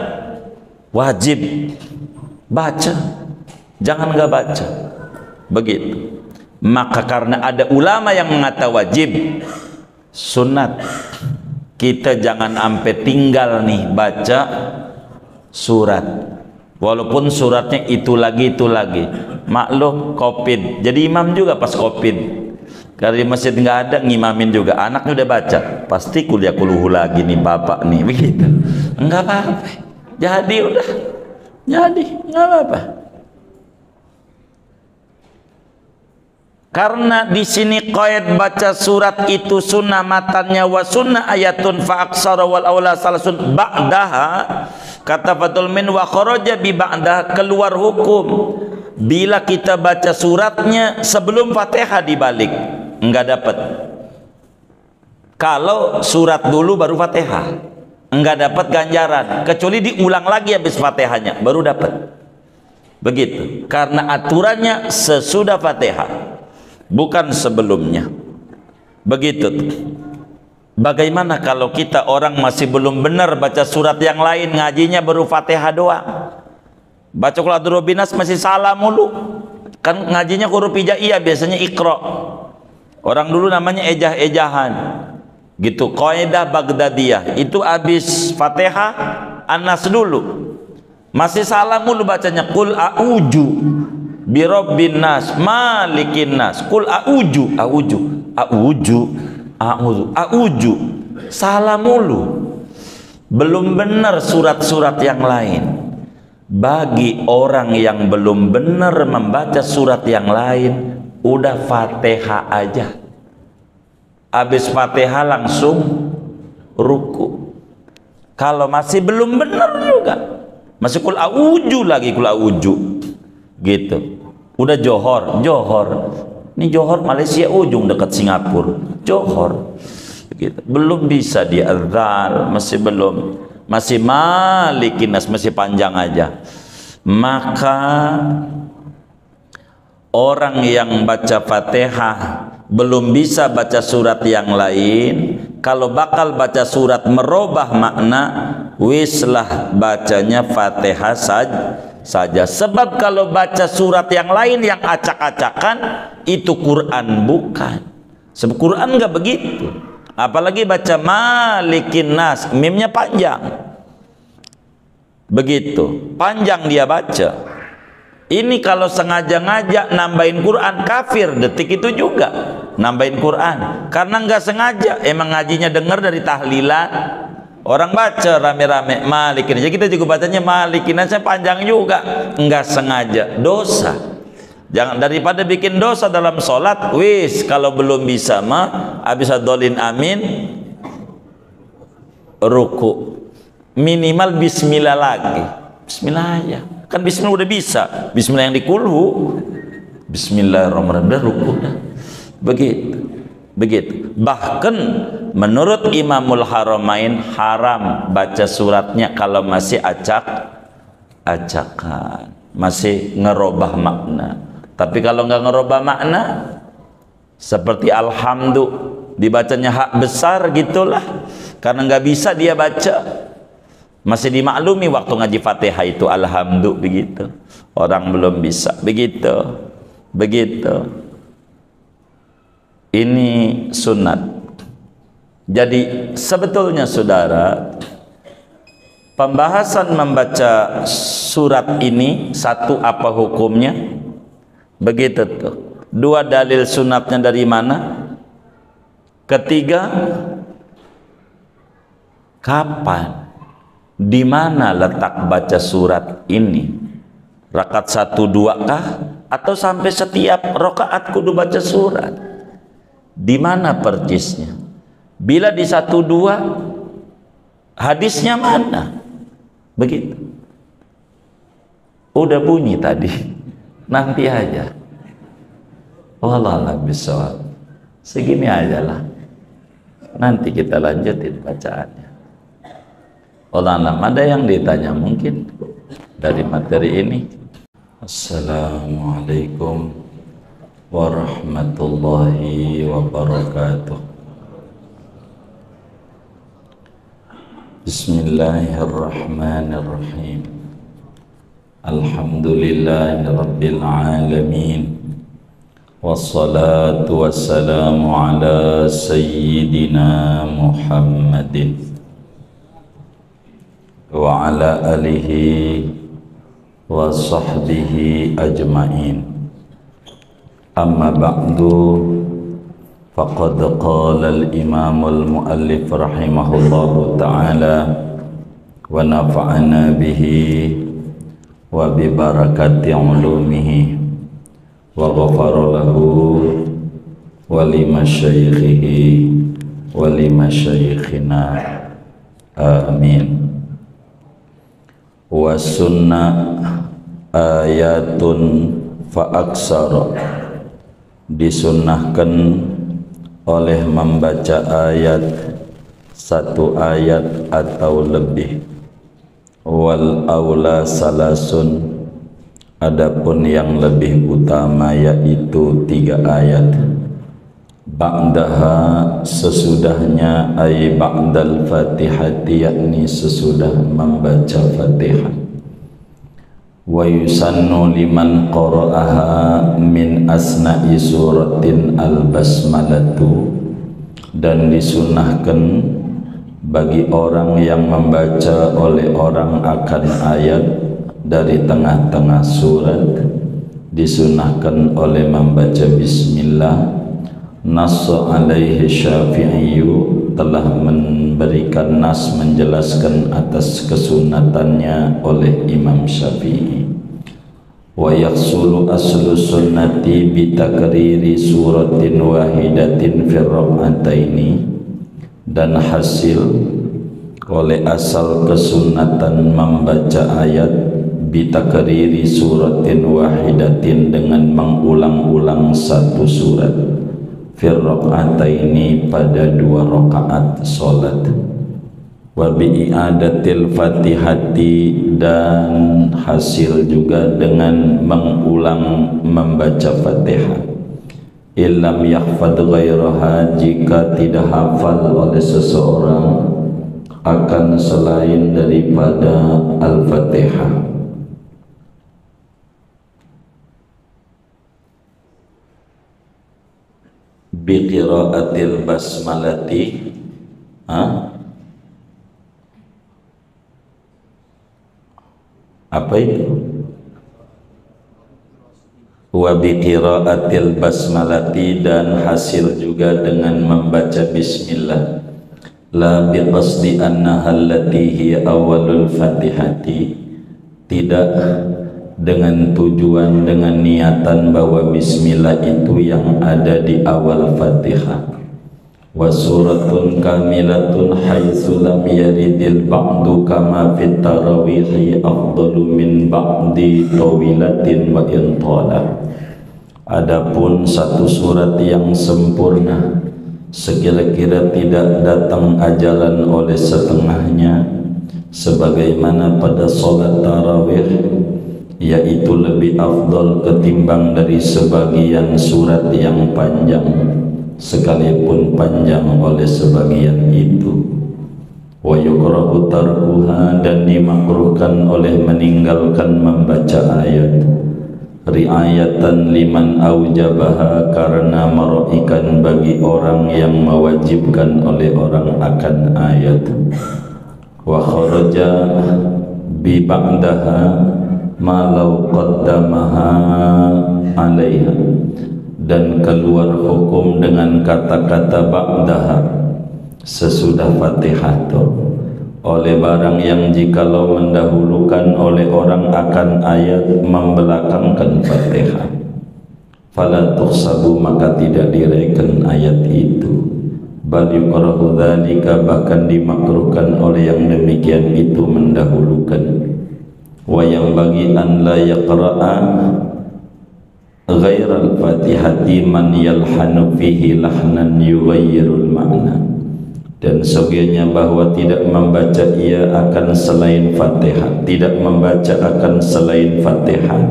wajib baca, jangan nggak baca, begitu. Maka karena ada ulama yang mengata wajib, sunat, kita jangan sampai tinggal nih baca surat, walaupun suratnya itu lagi. Maklum COVID, jadi imam juga pas COVID, karena di masjid nggak ada, ngimamin juga, anaknya udah baca, pasti kuliah kuluhu lagi nih bapak nih, begitu. Enggak apa-apa, jadi udah, jadi nggak apa-apa. Karena di sini qaid baca surat itu sunnah matannya wa sunnah ayatun fa aksara wal aula salasun ba'daha, kata Fathul Muin wa kharaja bi ba'daha, keluar hukum bila kita baca suratnya sebelum Fatihah dibalik, enggak dapat. Kalau surat dulu baru Fatihah, enggak dapat ganjaran, kecuali diulang lagi habis Fatihahnya baru dapat. Begitu. Karena aturannya sesudah Fatihah, bukan sebelumnya. Begitu. Bagaimana kalau kita orang masih belum benar baca surat yang lain, ngajinya baru Fatihah doang, baca Qul a'udzu birabbinas masih salah mulu, kan ngajinya huruf hijaiyah, biasanya Iqra, orang dulu namanya ejah-ejahan gitu. Qaidah Baghdadiyah itu habis Fatihah An-Nas dulu, masih salah mulu bacanya. Qul a'udzu birabbin nas malikin nas, qul a'udzu salah mulu, belum benar surat-surat yang lain. Bagi orang yang belum benar membaca surat yang lain, udah Fatihah aja, habis Fatihah langsung ruku. Kalau masih belum benar juga, masih qul a'udzu lagi, qul a'udzu gitu, udah Johor. Ini Johor Malaysia ujung dekat Singapura, Johor gitu. Belum bisa dia adzan, masih belum, masih malikin nas, masih panjang aja. Maka orang yang baca Fatihah belum bisa baca surat yang lain, kalau bakal baca surat merubah makna, wislah bacanya Fatihah saja. Sebab kalau baca surat yang lain yang acak-acakan, itu Quran bukan. Sebab Quran nggak begitu. Apalagi baca malikin nas, mimnya panjang, begitu panjang dia baca. Ini kalau sengaja ngajak nambahin Quran, kafir detik itu juga nambahin Quran, karena nggak sengaja. Emang ngajinya dengar dari tahlilan, orang baca rame-rame malikin aja, kita juga bacanya malikin aja panjang juga, nggak sengaja, dosa. Jangan, daripada bikin dosa dalam sholat, wis kalau belum bisa mah habis adolin amin ruku, minimal bismillah lagi, bismillah aja, kan bismillah udah bisa, bismillah yang dikulhu, bismillahirrahmanirrahim, ruku dah. Begitu. Bahkan menurut Imamul Haramain haram baca suratnya kalau masih acak-acakan, masih ngerubah makna. Tapi kalau nggak ngerubah makna, seperti alhamdulillah dibacanya hak besar gitulah, karena nggak bisa dia baca, masih dimaklumi waktu ngaji Fatihah itu alhamdulillah, begitu. Orang belum bisa, begitu. Ini sunat. Jadi sebetulnya saudara, pembahasan membaca surat ini, satu, apa hukumnya, begitu tuh. Dua, dalil sunatnya dari mana. Ketiga, kapan, di mana letak baca surat ini. Rakaat 1-2 kah, atau sampai setiap rakaat kudu baca surat? Di mana percisnya? Bila di 1-2, hadisnya mana? Begitu. Udah bunyi tadi, nanti aja. Wallahualam bishawab. Segini aja lah. Nanti kita lanjutin bacaannya. Allah, ada yang ditanya mungkin dari materi ini. Assalamualaikum warahmatullahi wabarakatuh. Bismillahirrahmanirrahim. Alhamdulillahi rabbil alamin. Wassalatu wassalamu ala sayyidina Muhammadin wa ala alihi wa sahbihi ajma'in. Amma ba'du, faqad qala al-imam al-muallif rahimahullahu ta'ala wa nafa'ana bihi wa bi barakati ulumihi wa ghafara lahu wa li masyaikhihi wa li masyaikhina, amin. Wa sunnah ayatun fa aksara, disunnahkan oleh membaca ayat, satu ayat atau lebih. Wal aula salasun, adapun yang lebih utama yaitu 3 ayat. Ba'daha, sesudahnya, ay ba'dal fatihati, yakni sesudah membaca fatihah. Wa yusannu liman qara'aha min asna'i suratin al-basmalatu, dan disunahkan bagi orang yang membaca oleh orang akan ayat dari tengah-tengah surat, disunahkan oleh membaca bismillah. Nass alaihi Syafi'iyyu, telah memberikan nas, menjelaskan atas kesunatannya oleh Imam Syafi'i. Wa yahsulu aslu sunnati bi takriri suratin wahidatin fi rak'ataini, dan hasil oleh asal kesunatan membaca ayat bi takriri suratin wahidatin, dengan mengulang-ulang satu surat, fir rak'ataini, pada 2 rakaat salat. Wa bi i'adatil fatihati, dan hasil juga dengan mengulang membaca Fatihah. Illam yahfad ghairaha, jika tidak hafal oleh seseorang akan selain daripada Al-Fatihah. Biqiraatil basmalati, apa itu? Wa biqiraatil basmalati, dan hasil juga dengan membaca bismillah. La biqasdi annaha allati hiya awalul fatihati, tidak dengan tujuan, dengan niatan bahwa bismillah itu yang ada di awal Fatihah. Wa suratun kamilatun haitsu lam yaridil ba'du kama fit tarawihi afdalu min ba'di tawilatin wa intala. Adapun satu surat yang sempurna, sekira-kira tidak datang ajalan oleh setengahnya, sebagaimana pada salat tarawih, yaitu lebih afdal ketimbang dari sebagian surat yang panjang, sekalipun panjang oleh sebagian itu. Wa yukrahu tarkuha, dan dimakruhkan oleh meninggalkan membaca ayat. Riayatan liman aujabaha, karena meroikan bagi orang yang mewajibkan oleh orang akan ayat. Wa kharaja bi ba'daha malau qaddamaha alaiha, dan keluar hukum dengan kata-kata ba'daha, sesudah Fatihah itu, oleh barang yang jikalau mendahulukan oleh orang akan ayat membelakangkan Fatihah. Fala tuhsabu, maka tidak direken ayat itu. Bal yukrahu dzalika, bahkan dimakruhkan oleh yang demikian itu mendahulukan. Wa yang bagi an la yaqra'a ghairal fatihati man yalhanu fihi lahnan yughayyirul ma'na, dan sogenya bahwa tidak membaca ia akan selain Fatihah, tidak membaca akan selain Fatihah,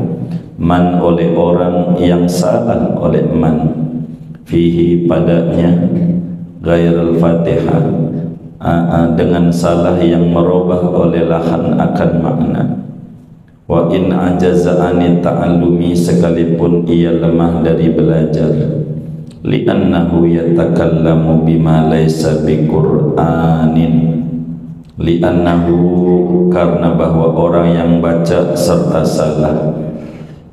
man oleh orang yang salah oleh man, fihi padanya, ghairul Fatihah, dengan salah yang merubah oleh lahan akan makna. Wa in ajaza ani ta'allumi, sekalipun ia lemah dari belajar, li'annahu yatakallamu bima laysa biqur'anin, li'annahu karena bahwa orang yang baca serta salah,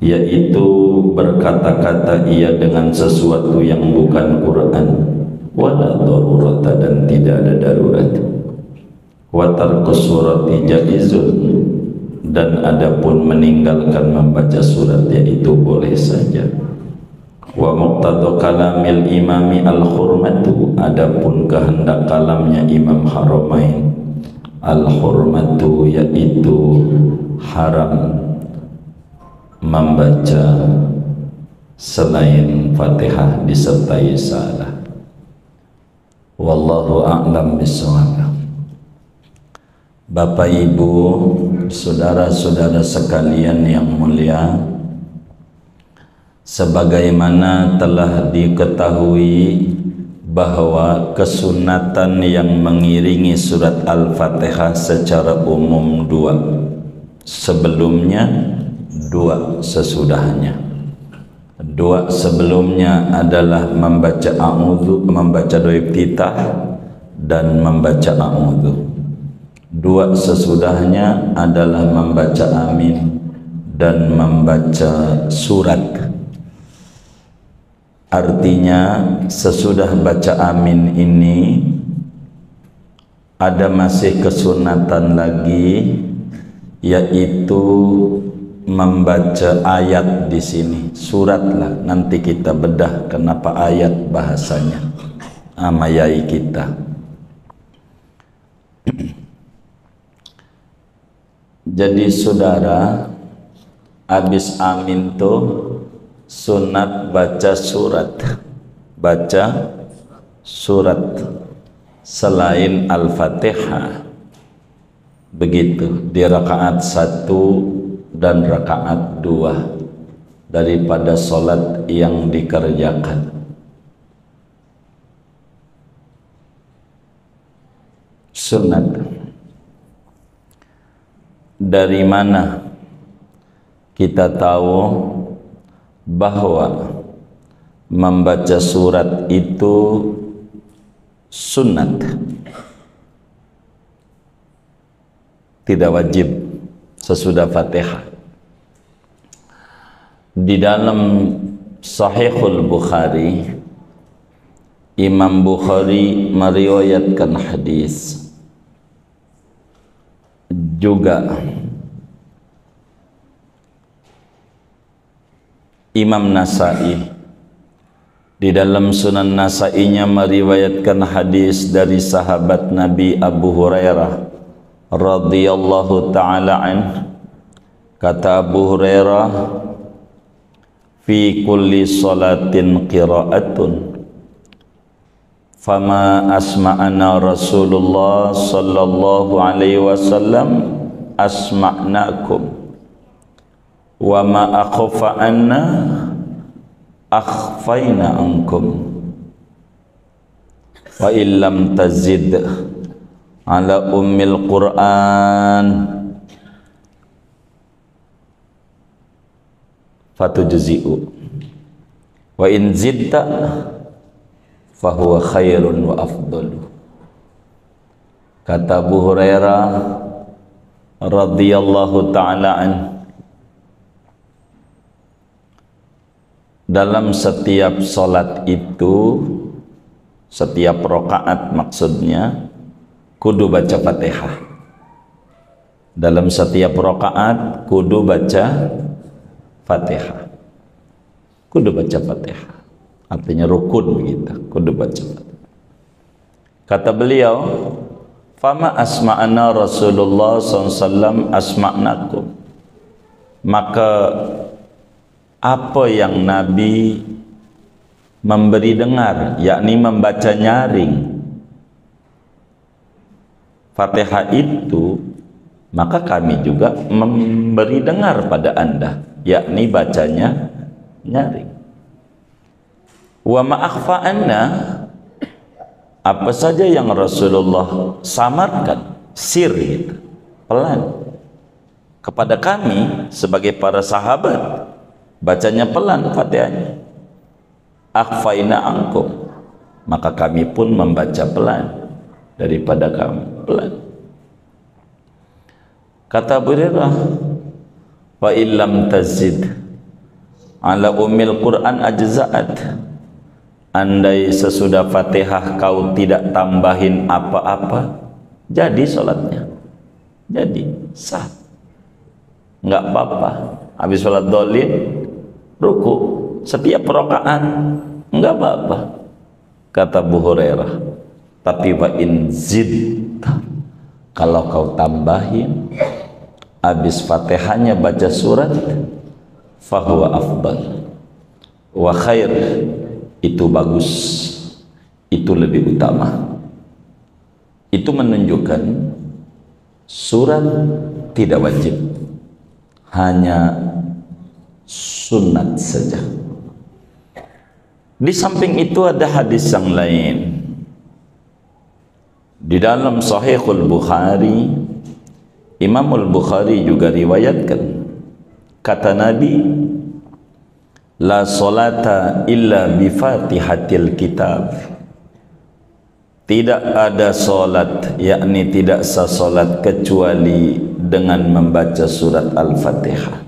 yaitu berkata-kata ia dengan sesuatu yang bukan Quran, wala darurata, dan tidak ada darurat, wa tarkus surati jaizun, dan adapun meninggalkan membaca surat yaitu boleh saja. Wa muqtadu kalamil imami al-hurmatu, adapun kehendak kalamnya Imam Haramain, al-hurmatu yaitu haram membaca selain Fatihah disertai salah. Wallahu a'lam bishawab. Bapak Ibu, saudara-saudara sekalian yang mulia, sebagaimana telah diketahui bahwa kesunatan yang mengiringi surat Al-Fatihah secara umum dua, sebelumnya dua sesudahnya. Dua sebelumnya adalah membaca a'udzu, membaca doa iftitah dan membaca a'udzu. Dua sesudahnya adalah membaca amin dan membaca surat. Artinya sesudah baca amin ini ada masih kesunatan lagi, yaitu membaca ayat di sini. Surat lah, nanti kita bedah kenapa ayat bahasanya amayai kita. Jadi saudara, habis amin tuh sunat baca surat selain Al-Fatihah. Begitu di rakaat 1 dan rakaat 2 daripada solat yang dikerjakan. Sunat. Dari mana kita tahu bahwa membaca surat itu sunat? Tidak wajib sesudah Fatihah. Di dalam Sahihul Bukhari, Imam Bukhari meriwayatkan hadis, juga Imam Nasai di dalam Sunan Nasainya meriwayatkan hadis dari sahabat Nabi Abu Hurairah radhiyallahu ta'ala an. Kata Abu Hurairah, fi kulli salatin qira'atun, fama asma'ana Rasulullah sallallahu alaihi wasallam asma'nakum, wa ma akhfa anna akhfayna ankum, wa illam tazid ala ummil Qur'an fatujzi'u, wa in zidta fahuwa khairun wa afdalu. Kata Abu Hurairah radhiyallahu ta'ala an, dalam setiap solat itu, setiap rakaat maksudnya, kudu baca Fatihah. Dalam setiap rakaat kudu baca Fatihah. Kudu baca Fatihah. Artinya rukun begitu, kudu baca Fatihah. Kata beliau, fama asma'ana Rasulullah SAW asma'nakum, maka apa yang Nabi memberi dengar, yakni membaca nyaring, Fatihah itu, maka kami juga memberi dengar pada Anda, yakni bacanya nyaring. Wa ma'akhfa anna, apa saja yang Rasulullah samarkan, sir gitu, pelan. Kepada kami sebagai para sahabat, bacanya pelan Fatihahnya. Akhfaina ankum, maka kami pun membaca pelan daripada kamu, pelan. Kata Abu Hurairah, fa illam tazid ala umil Quran ajza'at, andai sesudah Fatihah kau tidak tambahin apa-apa, jadi sholatnya, jadi sah, nggak apa-apa. Habis sholat dolin, ruku setiap rakaat, nggak apa-apa. Kata Abu Hurairah, tapi wa in zidta, kalau kau tambahin habis Fatihahnya baca surat, fahuwa afdal wa khair, itu bagus, itu lebih utama. Itu menunjukkan surat tidak wajib, hanya sunat saja. Di samping itu ada hadis yang lain. Di dalam Sahihul Bukhari, Imamul Bukhari juga riwayatkan, kata Nabi, la salata illa bi fatihatil kitab, tidak ada solat, yakni tidak sah solat kecuali dengan membaca surat Al-Fatihah.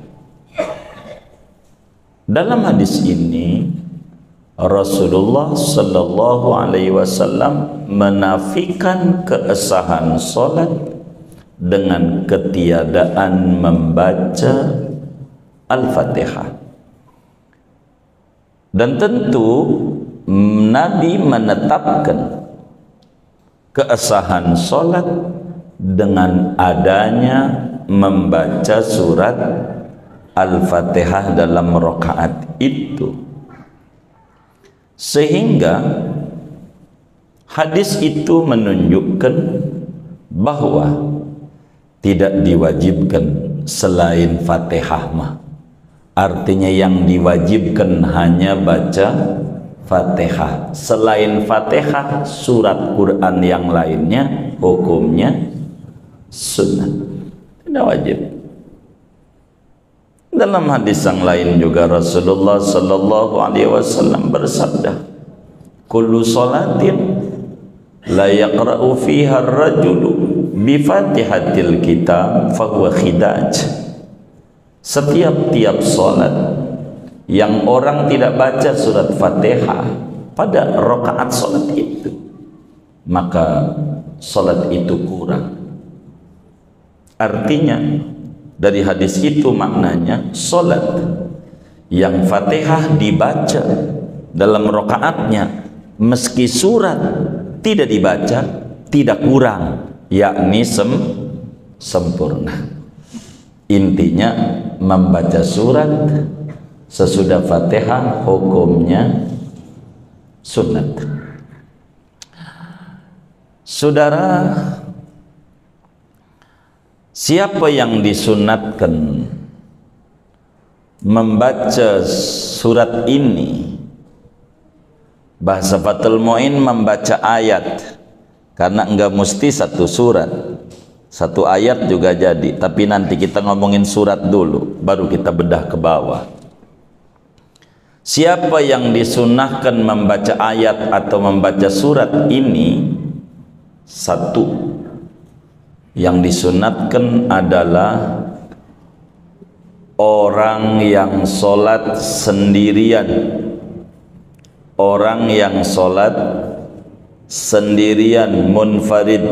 Dalam hadis ini Rasulullah sallallahu alaihi wasallam menafikan keabsahan solat dengan ketiadaan membaca Al-Fatihah. Dan tentu Nabi menetapkan keabsahan solat dengan adanya membaca surat Al-Fatihah dalam rakaat itu. Sehingga hadis itu menunjukkan bahwa tidak diwajibkan selain Fatihah mah. Artinya yang diwajibkan hanya baca Fatihah. Selain Fatihah, surat Quran yang lainnya hukumnya sunnah, tidak wajib. Dalam hadis yang lain juga Rasulullah sallallahu alaihi wasallam bersabda, kullu salatin la yaqra'u fiha ar-rajulu bi fatihatil kitab fahuwa khidaj. Setiap salat yang orang tidak baca surat Fatihah pada rakaat salat itu, maka salat itu kurang. Artinya dari hadis itu maknanya salat yang Fatihah dibaca dalam rakaatnya meski surat tidak dibaca tidak kurang, yakni sempurna. Intinya membaca surat sesudah Fatihah hukumnya sunat. Saudara, siapa yang disunatkan membaca surat ini, bahasa Fathul Mu'in membaca ayat, karena enggak mesti satu surat, satu ayat juga jadi, tapi nanti kita ngomongin surat dulu baru kita bedah ke bawah. Siapa yang disunahkan membaca ayat atau membaca surat ini, satu, yang disunatkan adalah orang yang sholat sendirian. Orang yang sholat sendirian, munfarid,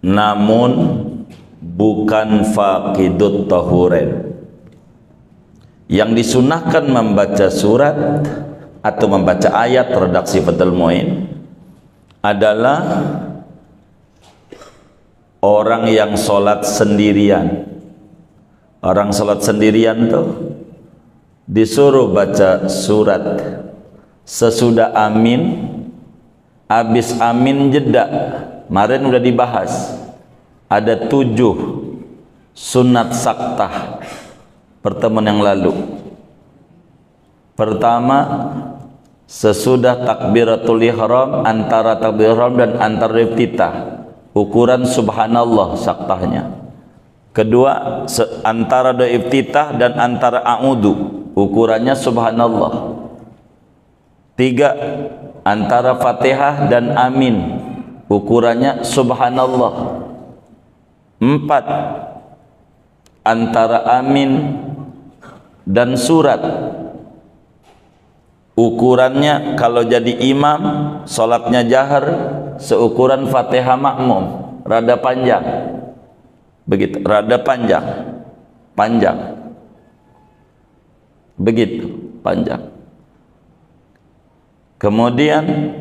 namun bukan faqidut tahuren. Yang disunahkan membaca surat atau membaca ayat redaksi Fathul Mu'in adalah orang yang sholat sendirian. Orang sholat sendirian tuh disuruh baca surat sesudah amin Habis amin jeda. Kemarin udah dibahas. Ada 7 sunat saktah pertemuan yang lalu. Pertama, sesudah takbiratul ihram, antara takbiratul ihram dan antara iftitah, ukuran subhanallah saktahnya. Kedua, antara doa iftitah dan antara a'udhu, ukurannya subhanallah. 3, antara fatihah dan amin, ukurannya subhanallah. 4, antara amin dan surat, ukurannya kalau jadi imam sholatnya jahar seukuran fatihah makmum, rada panjang begitu, rada panjang begitu, panjang. Kemudian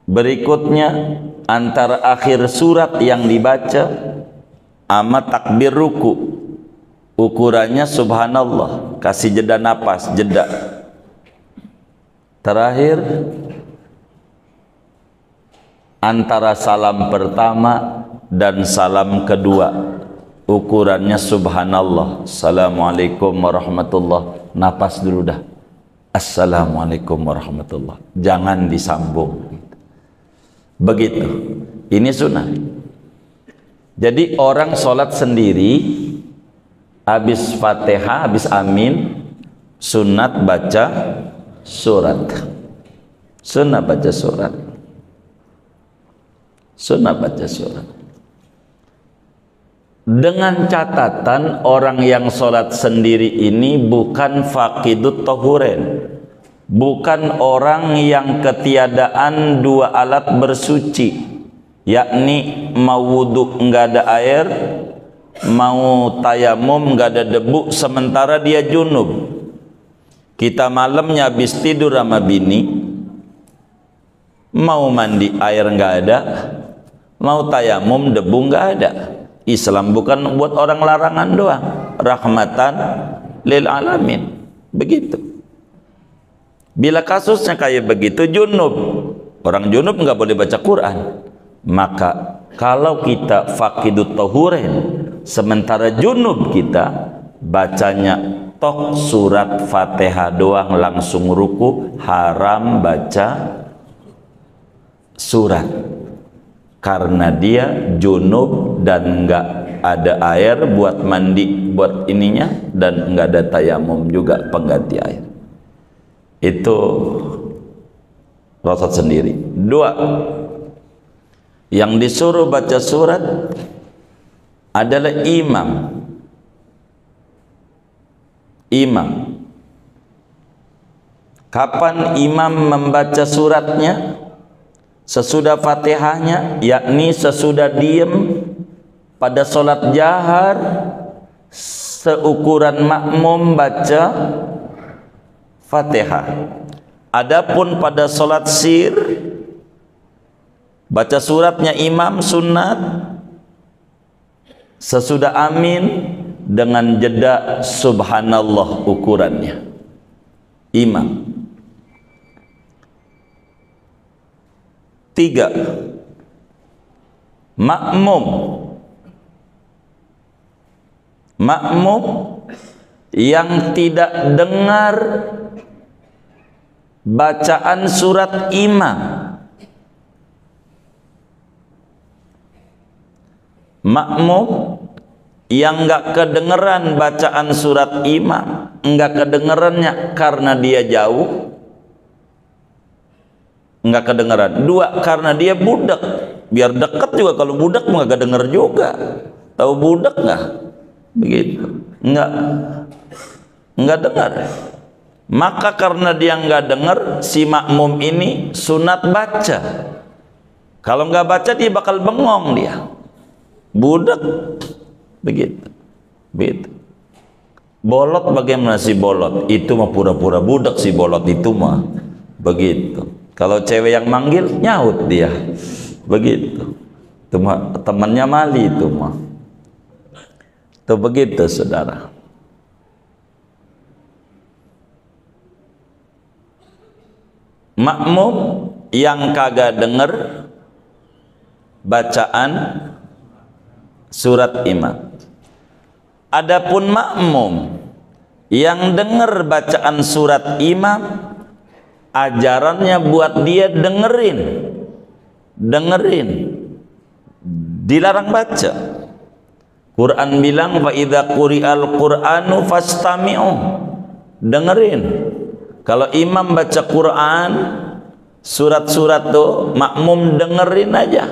berikutnya antara akhir surat yang dibaca sama takbir ruku, ukurannya subhanallah, kasih jeda napas, jeda. Terakhir antara salam pertama dan salam kedua, ukurannya subhanallah. Assalamualaikum warahmatullah, napas dulu dah. Assalamualaikum warahmatullah, jangan disambung. Begitu. Ini sunnah. Jadi orang sholat sendiri, habis fatihah, habis amin, sunat baca surat. Sunnah baca surat. Sunnah baca surat. Dengan catatan orang yang sholat sendiri ini bukan faqidut tahuren, bukan orang yang ketiadaan 2 alat bersuci, yakni mau wudhu enggak ada air, mau tayamum enggak ada debu, sementara dia junub. Kita malamnya habis tidur sama bini, mau mandi air enggak ada, mau tayamum debu enggak ada. Islam bukan buat orang larangan doang, rahmatan lil alamin. Begitu. Bila kasusnya kayak begitu, junub, orang junub nggak boleh baca Quran, maka kalau kita faqidut tahuren, sementara junub kita bacanya tok surat Fatihah doang langsung ruku, haram baca surat karena dia junub dan nggak ada air buat mandi, buat ininya, dan nggak ada tayamum juga pengganti air. Itu rosat sendiri. 2, yang disuruh baca surat adalah imam. Kapan imam membaca suratnya? Sesudah fatihahnya, yakni sesudah diem pada sholat jahar, seukuran makmum baca fatihah. Adapun pada sholat sir, baca suratnya imam sunat sesudah amin dengan jeda subhanallah ukurannya imam. 3, makmum yang tidak dengar bacaan surat imam, yang enggak kedengeran bacaan surat imam, enggak kedengerannya karena dia jauh, enggak kedengeran. 2, karena dia budak. Biar dekat juga, kalau budak enggak kedenger juga. Tahu budak enggak? Begitu. Enggak dengar. Maka karena dia enggak dengar, si makmum ini sunat baca. Kalau enggak baca dia bakal bengong dia. Budak. Begitu. Bolot bagaimana si bolot? Itu mah pura-pura budak si bolot itu mah. Begitu. Kalau cewek yang manggil, nyaut dia. Begitu. Itu mah temannya mali itu mah. Itu begitu, saudara. makmum yang kagak denger bacaan surat imam. Adapun makmum yang denger bacaan surat imam, ajarannya buat dia dengerin, dilarang baca. Quran bilang fa idza quri'al qur'anu fastami'u, dengerin. Kalau imam baca Quran surat-surat tuh, makmum dengerin aja,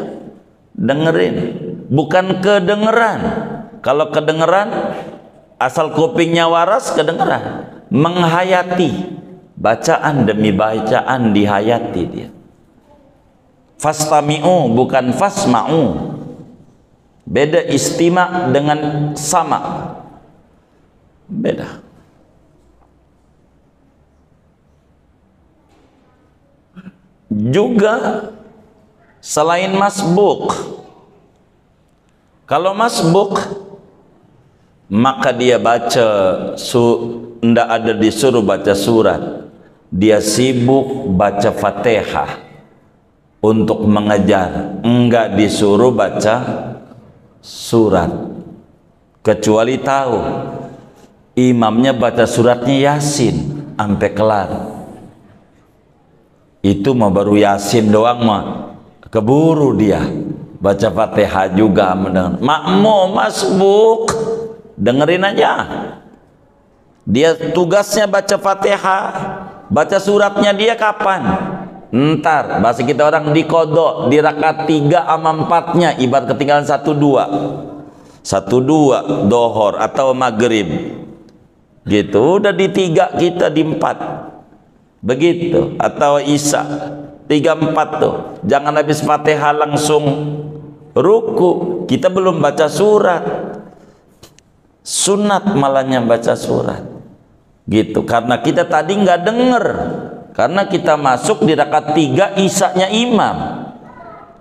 dengerin, bukan kedengeran. Kalau kedengeran asal kupingnya waras kedengeran, menghayati bacaan demi bacaan, dihayati dia. Fastami'u bukan fasma'u. Beda istima' dengan sama, beda. Juga selain masbuk, kalau masbuk maka dia baca ndak ada disuruh baca surat, dia sibuk baca Fatihah untuk mengejar, enggak disuruh baca surat, kecuali tahu imamnya baca suratnya Yasin sampai kelar. Itu mah baru Yasin doang mah keburu dia baca Fatihah juga. Makmum masbuk dengerin aja, dia tugasnya baca Fatihah, baca suratnya dia kapan? Ntar bahasa kita orang dikodok di rakaat 3 sama 4-nya, ibarat ketinggalan 1-2 dohor atau maghrib gitu, udah di 3 kita di 4 begitu, atau isya 3-4 tuh, jangan habis Fatihah langsung ruku, kita belum baca surat, sunat malahnya baca surat gitu, karena kita tadi nggak denger, karena kita masuk di rakaat 3 isya-nya imam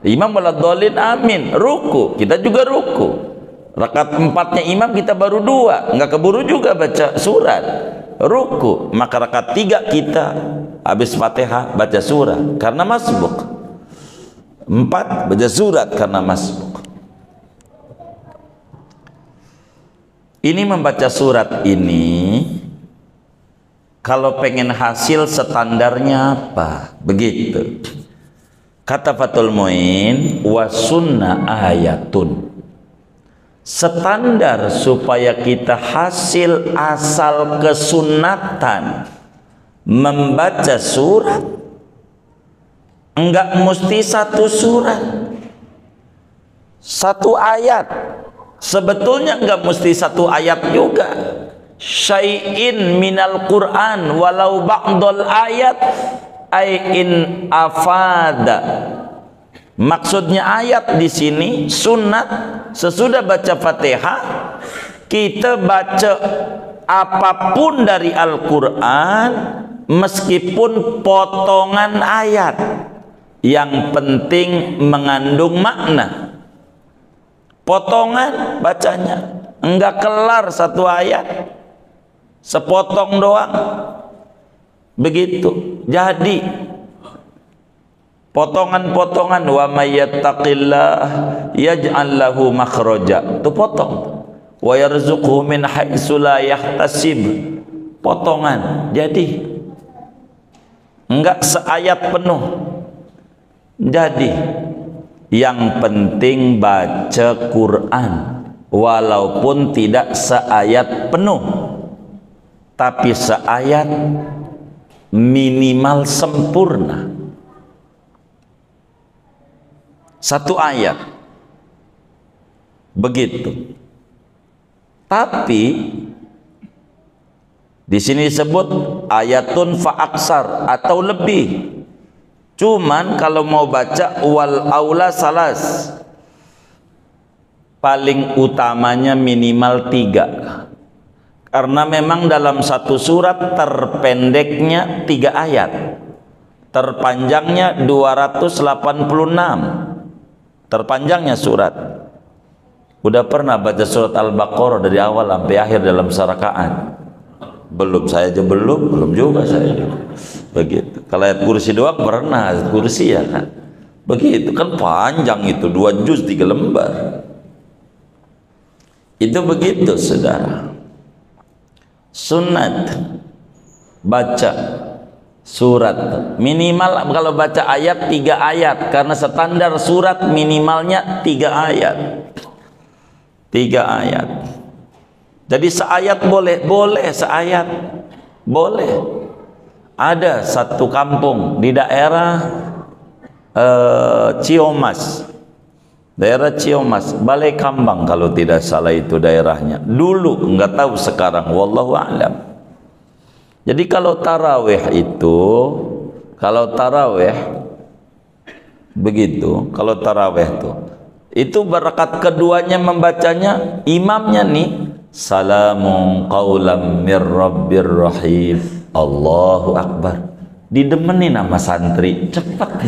waladhdallin amin, ruku, kita juga ruku. Rakaat 4-nya imam kita baru 2, nggak keburu juga baca surat, ruku. Maka rakaat 3 kita habis Fatihah baca surat karena masbuk, 4 baca surat karena masbuk. Ini membaca surat ini kalau pengen hasil standarnya apa? Begitu. Kata Fathul Muin, wa sunnah ayatun. Standar supaya kita hasil asal kesunatan membaca surat, enggak mesti 1 surat, 1 ayat. Sebetulnya enggak mesti 1 ayat juga. Syai'in minal Qur'an walau ba'dal ayat ay in afada. Maksudnya ayat di sini sunat, sesudah baca Fatihah kita baca apapun dari Al-Qur'an meskipun potongan ayat, yang penting mengandung makna. Potongan bacanya, enggak kelar 1 ayat, sepotong doang begitu. Jadi potongan-potongan, wa may yattaqillah yaj'al lahu makhraja, itu potong, wa yarzuqhu min haitsu la yahtasib, potongan. Jadi enggak seayat penuh. Jadi yang penting baca Quran walaupun tidak seayat penuh, tapi seayat minimal sempurna, 1 ayat begitu. Tapi di sini disebut ayatun fa'aksar atau lebih. Cuman kalau mau baca wal aula salas, paling utamanya minimal 3. Karena memang dalam 1 surat terpendeknya 3 ayat, terpanjangnya 286, terpanjangnya surat. Udah pernah baca surat Al-Baqarah dari awal sampai akhir dalam 1 rakaat? Belum, saya aja belum juga saya. Begitu. Kalau ayat kursi doang pernah, ayat kursi ya kan. Begitu kan panjang itu, 2 juz 3 lembar. Itu begitu saudara. Sunat baca surat minimal kalau baca ayat 3 ayat, karena standar surat minimalnya 3 ayat. 3 ayat. Jadi seayat boleh seayat boleh. Ada satu kampung di daerah Ciomas, daerah Ciomas, Balai Kambang kalau tidak salah itu daerahnya. Dulu, nggak tahu sekarang, wallahu a'lam. Jadi kalau tarawih begitu, kalau tarawih itu berkat keduanya membacanya, imamnya nih, salamun qaulam mir rabbir rahim, Allahu akbar. Didemeni nama santri, cepat.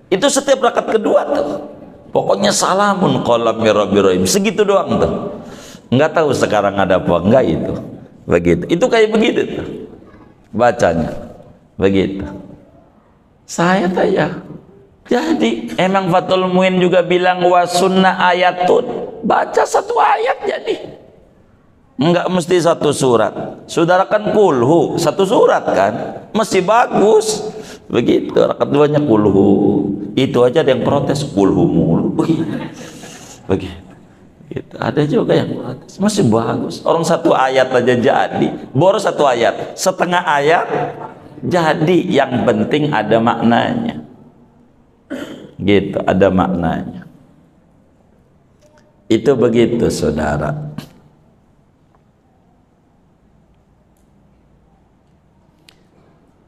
Itu setiap rakaat kedua tuh. Pokoknya salamun qaulam mir rabbir rahim, segitu doang tuh. Enggak tahu sekarang ada apa enggak itu. Begitu. Itu kayak begitu tuh. Bacanya. Begitu. Saya tanya. Jadi emang Fathul Muin juga bilang wa sunnah ayatun, baca 1 ayat jadi. Enggak mesti 1 surat. Saudara kan kulhu 1 surat kan, masih bagus. Begitu. Rakaat 2-nya kulhu. Itu aja ada yang protes, kulhu mulu. Begitu. Gitu. Ada juga yang protes, masih bagus. Orang 1 ayat aja jadi. Baru 1 ayat, setengah ayat jadi. Yang penting ada maknanya. Gitu, ada maknanya. Itu begitu saudara.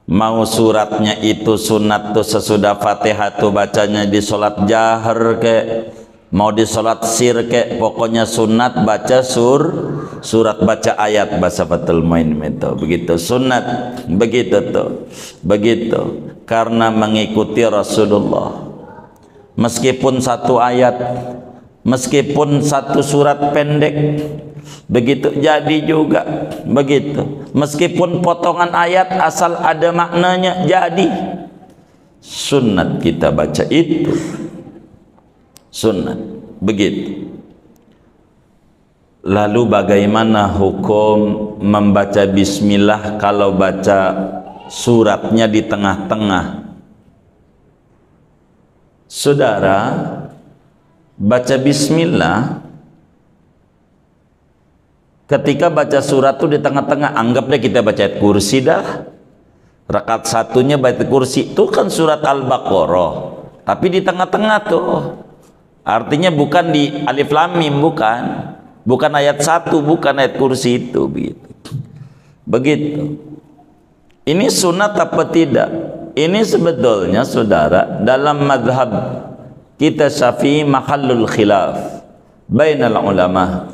Mau suratnya itu sunat tuh sesudah Fatihah tuh bacanya di sholat jahar ke, mau di sholat sir ke, pokoknya sunat baca surat, baca ayat bahasa Fathul Muin itu. Begitu sunat, begitu tuh, begitu. Karena mengikuti Rasulullah. Meskipun 1 ayat, meskipun 1 surat pendek, begitu jadi juga. Begitu. Meskipun potongan ayat asal ada maknanya jadi. Sunnat kita baca itu. Sunnat. Begitu. Lalu bagaimana hukum membaca bismillah kalau baca suratnya di tengah-tengah? Saudara, baca bismillah ketika baca surat itu di tengah-tengah, anggapnya kita baca ayat kursi dah. Rakaat 1-nya baca kursi itu kan surat Al-Baqarah, tapi di tengah-tengah tuh. Artinya bukan di alif lam mim, bukan ayat 1, bukan ayat kursi itu. Begitu. Ini sunat apa tidak? Ini sebetulnya saudara dalam madhab kita Syafi'i mahallul khilaf bainal ulama,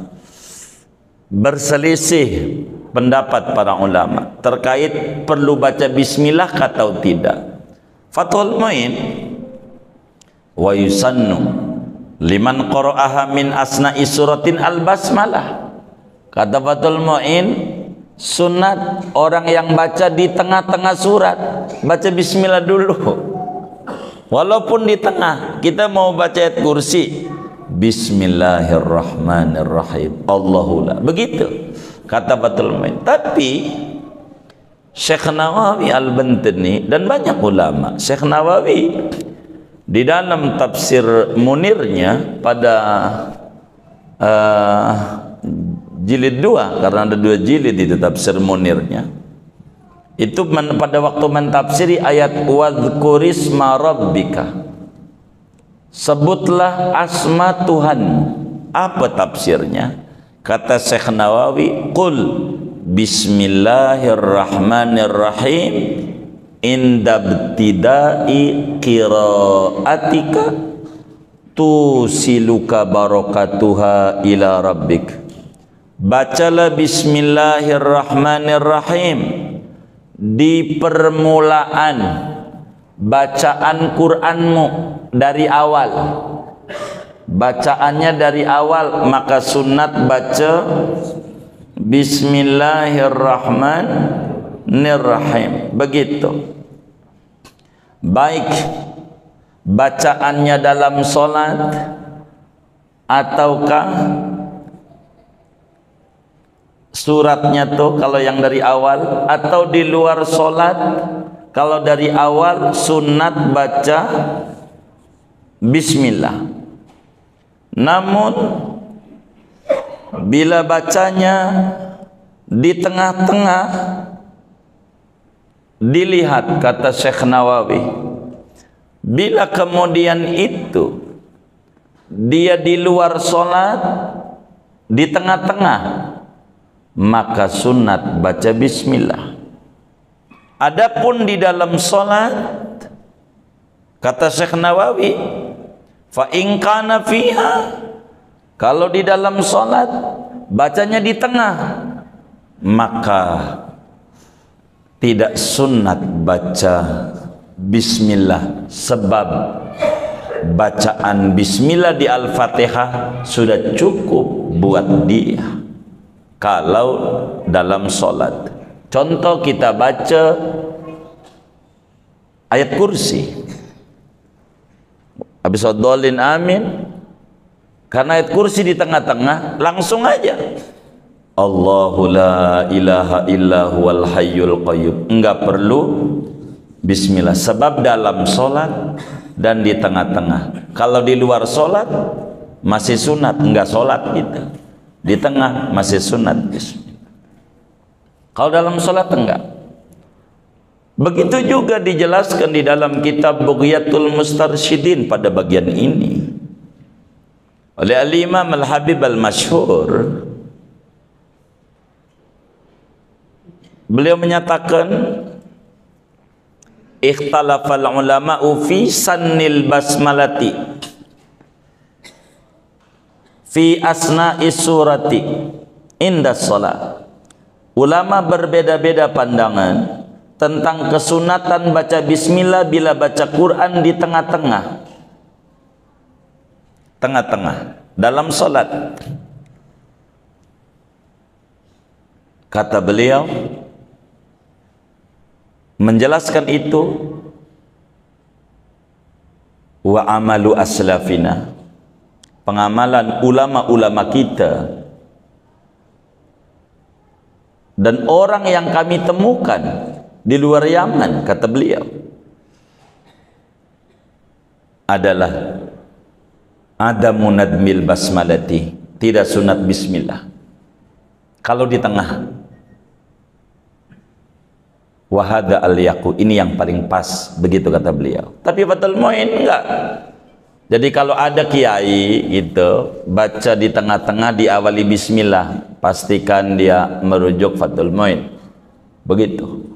berselisih pendapat para ulama terkait perlu baca bismillah atau tidak. Fathul Muin, wa yusannu liman qara'aha min asna'i suratin al-basmalah. Kata Fathul Muin, sunat orang yang baca di tengah-tengah surat baca bismillah dulu. Walaupun di tengah kita mau baca ayat kursi, bismillahirrahmanirrahim, Allahullah, begitu kata Fathul Muin. Tapi Syekh Nawawi Al-Bantani dan banyak ulama, Syekh Nawawi di dalam tafsir Munirnya pada jilid 2, karena ada 2 jilid itu tafsir Munirnya, itu pada waktu mentafsiri ayat wadhkurisma rabbika, sebutlah asma Tuhanmu. Apa tafsirnya? Kata Syekh Nawawi, qul bismillahirrahmanirrahim indabtidai qiraatika tusiluka barakatuha ila rabbik. Bacalah bismillahirrahmanirrahim di permulaan bacaan Qur'anmu dari awal. Bacaannya dari awal, maka sunat baca Bismillahirrahmanirrahim. Begitu. Baik bacaannya dalam sholat ataukah suratnya tuh kalau yang dari awal, atau di luar sholat. Kalau dari awal sunat baca bismillah, namun bila bacanya di tengah-tengah, dilihat kata Syekh Nawawi, bila kemudian itu dia di luar sholat, di tengah-tengah, maka sunat baca bismillah. Adapun di dalam sholat, kata Syekh Nawawi, fa in kana fiha, kalau di dalam sholat bacanya di tengah, maka tidak sunat baca bismillah, sebab bacaan bismillah di Al-Fatihah sudah cukup buat dia kalau dalam sholat. Contoh, kita baca ayat kursi, habis dolin amin, karena ayat kursi di tengah-tengah, langsung aja Allahu la ilaha illa huwal hayyul qayyum, enggak perlu bismillah, sebab dalam sholat dan di tengah-tengah. Kalau di luar sholat masih sunat, enggak sholat gitu, di tengah masih sunat bismillah. Kalau dalam sholat enggak. Begitu juga dijelaskan di dalam kitab Bughyatul Mustarsyidin pada bagian ini oleh Al-Imam Al-Habib Al-Masyhur. Beliau menyatakan, ikhtalafal ulama'u fi sannil basmalati fi asna'is surati inda sholat. Ulama berbeda-beda pandangan tentang kesunatan baca bismillah bila baca Quran di tengah-tengah, dalam sholat. Kata beliau menjelaskan itu, wa amalu aslafina, pengamalan ulama-ulama kita dan orang yang kami temukan di luar Yaman, kata beliau, adalah adamu nadmil basmalati, tidak sunat bismillah kalau di tengah. Wahada al-yaqu, ini yang paling pas, begitu kata beliau. Tapi Fathul Mu'in enggak. Jadi kalau ada kiai gitu baca di tengah-tengah diawali bismillah, pastikan dia merujuk Fathul Mu'in. Begitu.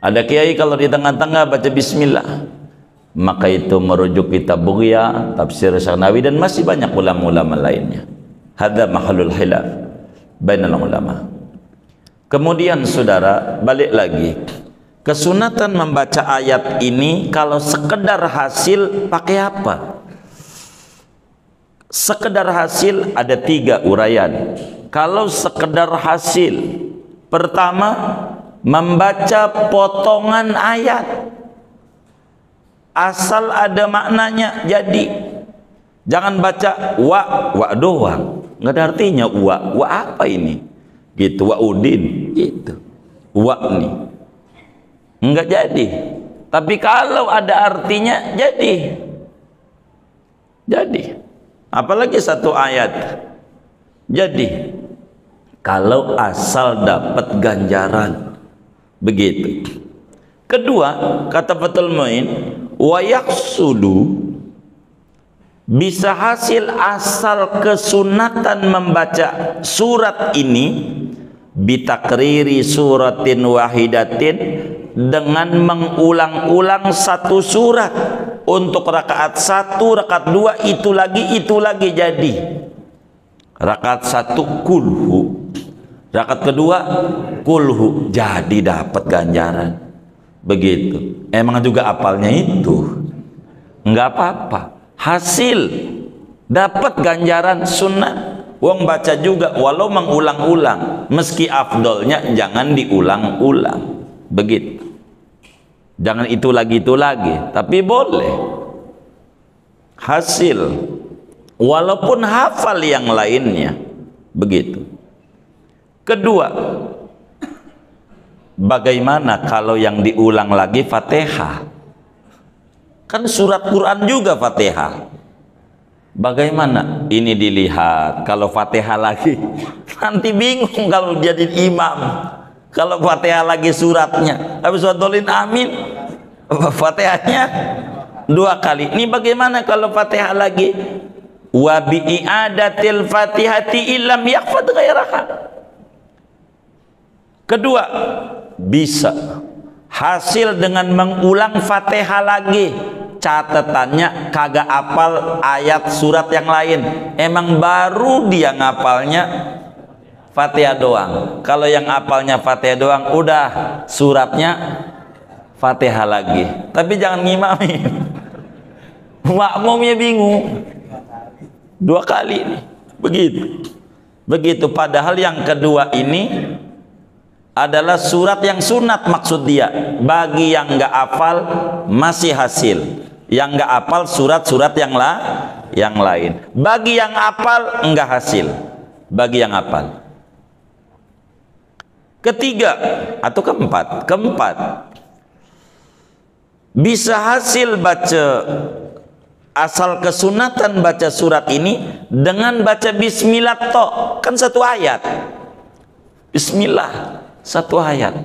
Ada kiai kalau di tengah-tengah baca bismillah, maka itu merujuk kitab Bughya, tafsir Syarnawi, dan masih banyak ulama-ulama lainnya. Hadza mahallul khilaf bainal ulama. Kemudian saudara, balik lagi, kesunatan membaca ayat ini kalau sekedar hasil pakai apa? Sekedar hasil ada 3 uraian. Kalau sekedar hasil, pertama, membaca potongan ayat, asal ada maknanya jadi. Jangan baca wa doang, nggak ada artinya wa apa ini gitu, wa udin gitu, wa nih nggak jadi. Tapi kalau ada artinya jadi. Apalagi satu ayat jadi, kalau asal dapat ganjaran, begitu. Kedua, kata Fathul Mu'in, wa yaqsudu, bisa hasil asal kesunatan membaca surat ini bitakriri suratin wahidatin, dengan mengulang-ulang satu surat. Untuk rakaat 1, rakaat 2, itu lagi jadi. Rakaat 1 kulhu, rakaat kedua kulhu, jadi dapat ganjaran. Begitu. Emang juga apalnya itu enggak apa-apa, hasil dapat ganjaran sunnah. Wong baca juga walau mengulang-ulang, meski afdolnya jangan diulang-ulang. Begitu. Jangan itu lagi, tapi boleh hasil walaupun hafal yang lainnya. Begitu. Kedua, bagaimana kalau yang diulang lagi Fatihah? Kan surat Quran juga Fatihah. Bagaimana? Ini dilihat kalau Fatihah lagi nanti bingung kalau jadi imam. Kalau Fatihah lagi suratnya, habis wadolin amin, Fatihahnya 2 kali. Ini bagaimana kalau Fatihah lagi? Wa bi i'adatil Fatihati illam yakhfad ghairaha. Kedua, bisa hasil dengan mengulang Fatihah lagi. Catatannya kagak apal ayat surat yang lain, emang baru dia ngapalnya Fatihah doang. Kalau yang apalnya Fatihah doang, udah suratnya Fatihah lagi. Tapi jangan ngimamin. Makmumnya bingung. 2 kali nih. Begitu. Begitu. Padahal yang kedua ini adalah surat yang sunat maksud dia. Bagi yang nggak hafal masih hasil. Yang nggak hafal surat-surat yang lain. Bagi yang hafal enggak hasil. Bagi yang hafal. Ketiga atau keempat, bisa hasil baca asal kesunatan baca surat ini dengan baca bismillah toh, kan 1 ayat. Bismillah 1 ayat.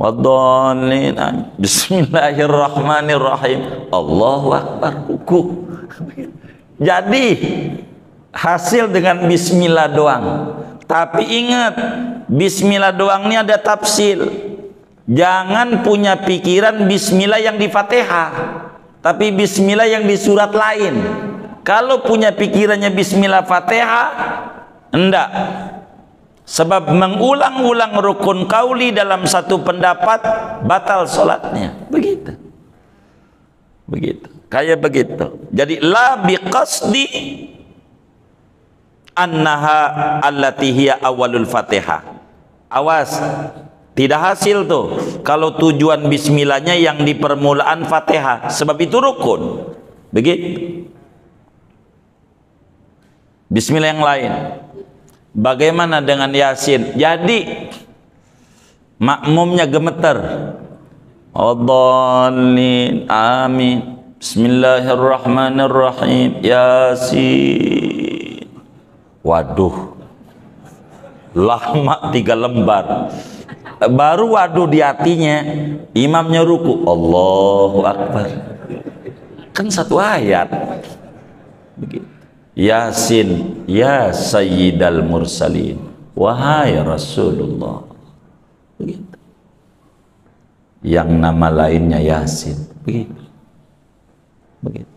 Wadhalin, bismillahirrahmanirrahim, Allahu akbar, ruku. Jadi hasil dengan bismillah doang. Tapi ingat, bismillah doang ini ada tafsir. Jangan punya pikiran bismillah yang di Fatihah, tapi bismillah yang di surat lain. Kalau punya pikirannya bismillah Fatihah, enggak. Sebab mengulang-ulang rukun qauli dalam satu pendapat batal sholatnya. Begitu. Begitu. Kayak begitu. Jadi la biqasdi annaha allati hiya awalul Fatihah. Awas, tidak hasil tuh kalau tujuan bismillahnya yang di permulaan Fatihah, sebab itu rukun. Begitu. Bismillah yang lain. Bagaimana dengan Yasin? Jadi makmumnya gemeter. Adhalin, amin, bismillahirrahmanirrahim, Yasin. Waduh, lama 3 lembar. Baru waduh di hatinya, imamnya ruku, Allahu akbar. Kan 1 ayat. Begitu. Yasin, ya sayyidal mursalin, wahai Rasulullah. Begitu. Yang nama lainnya Yasin. Begitu. Begitu.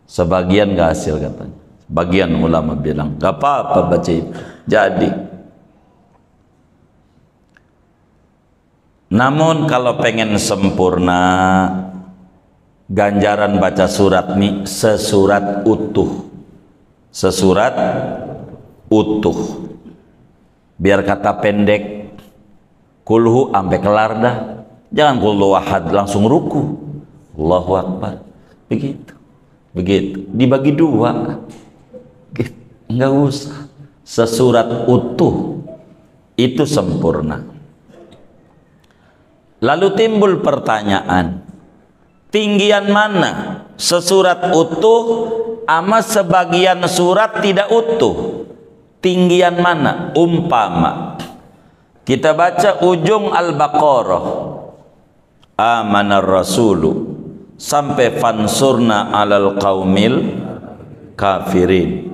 Sebagian gak hasil katanya. Bagian ulama bilang gak apa-apa baca itu. Jadi, namun kalau pengen sempurna, ganjaran baca surat nih sesurat utuh. Sesurat utuh. Biar kata pendek, kulhu sampai kelar dah. Jangan kulhu wahad langsung ruku, Allahu akbar. Begitu. Begitu. Dibagi 2. Enggak usah. Sesurat utuh itu sempurna. Lalu timbul pertanyaan, tinggian mana sesurat utuh ama sebagian surat tidak utuh? Tinggian mana? Umpama kita baca ujung Al-Baqarah, amanar rasulu sampai fansurna alal qaumil kafirin.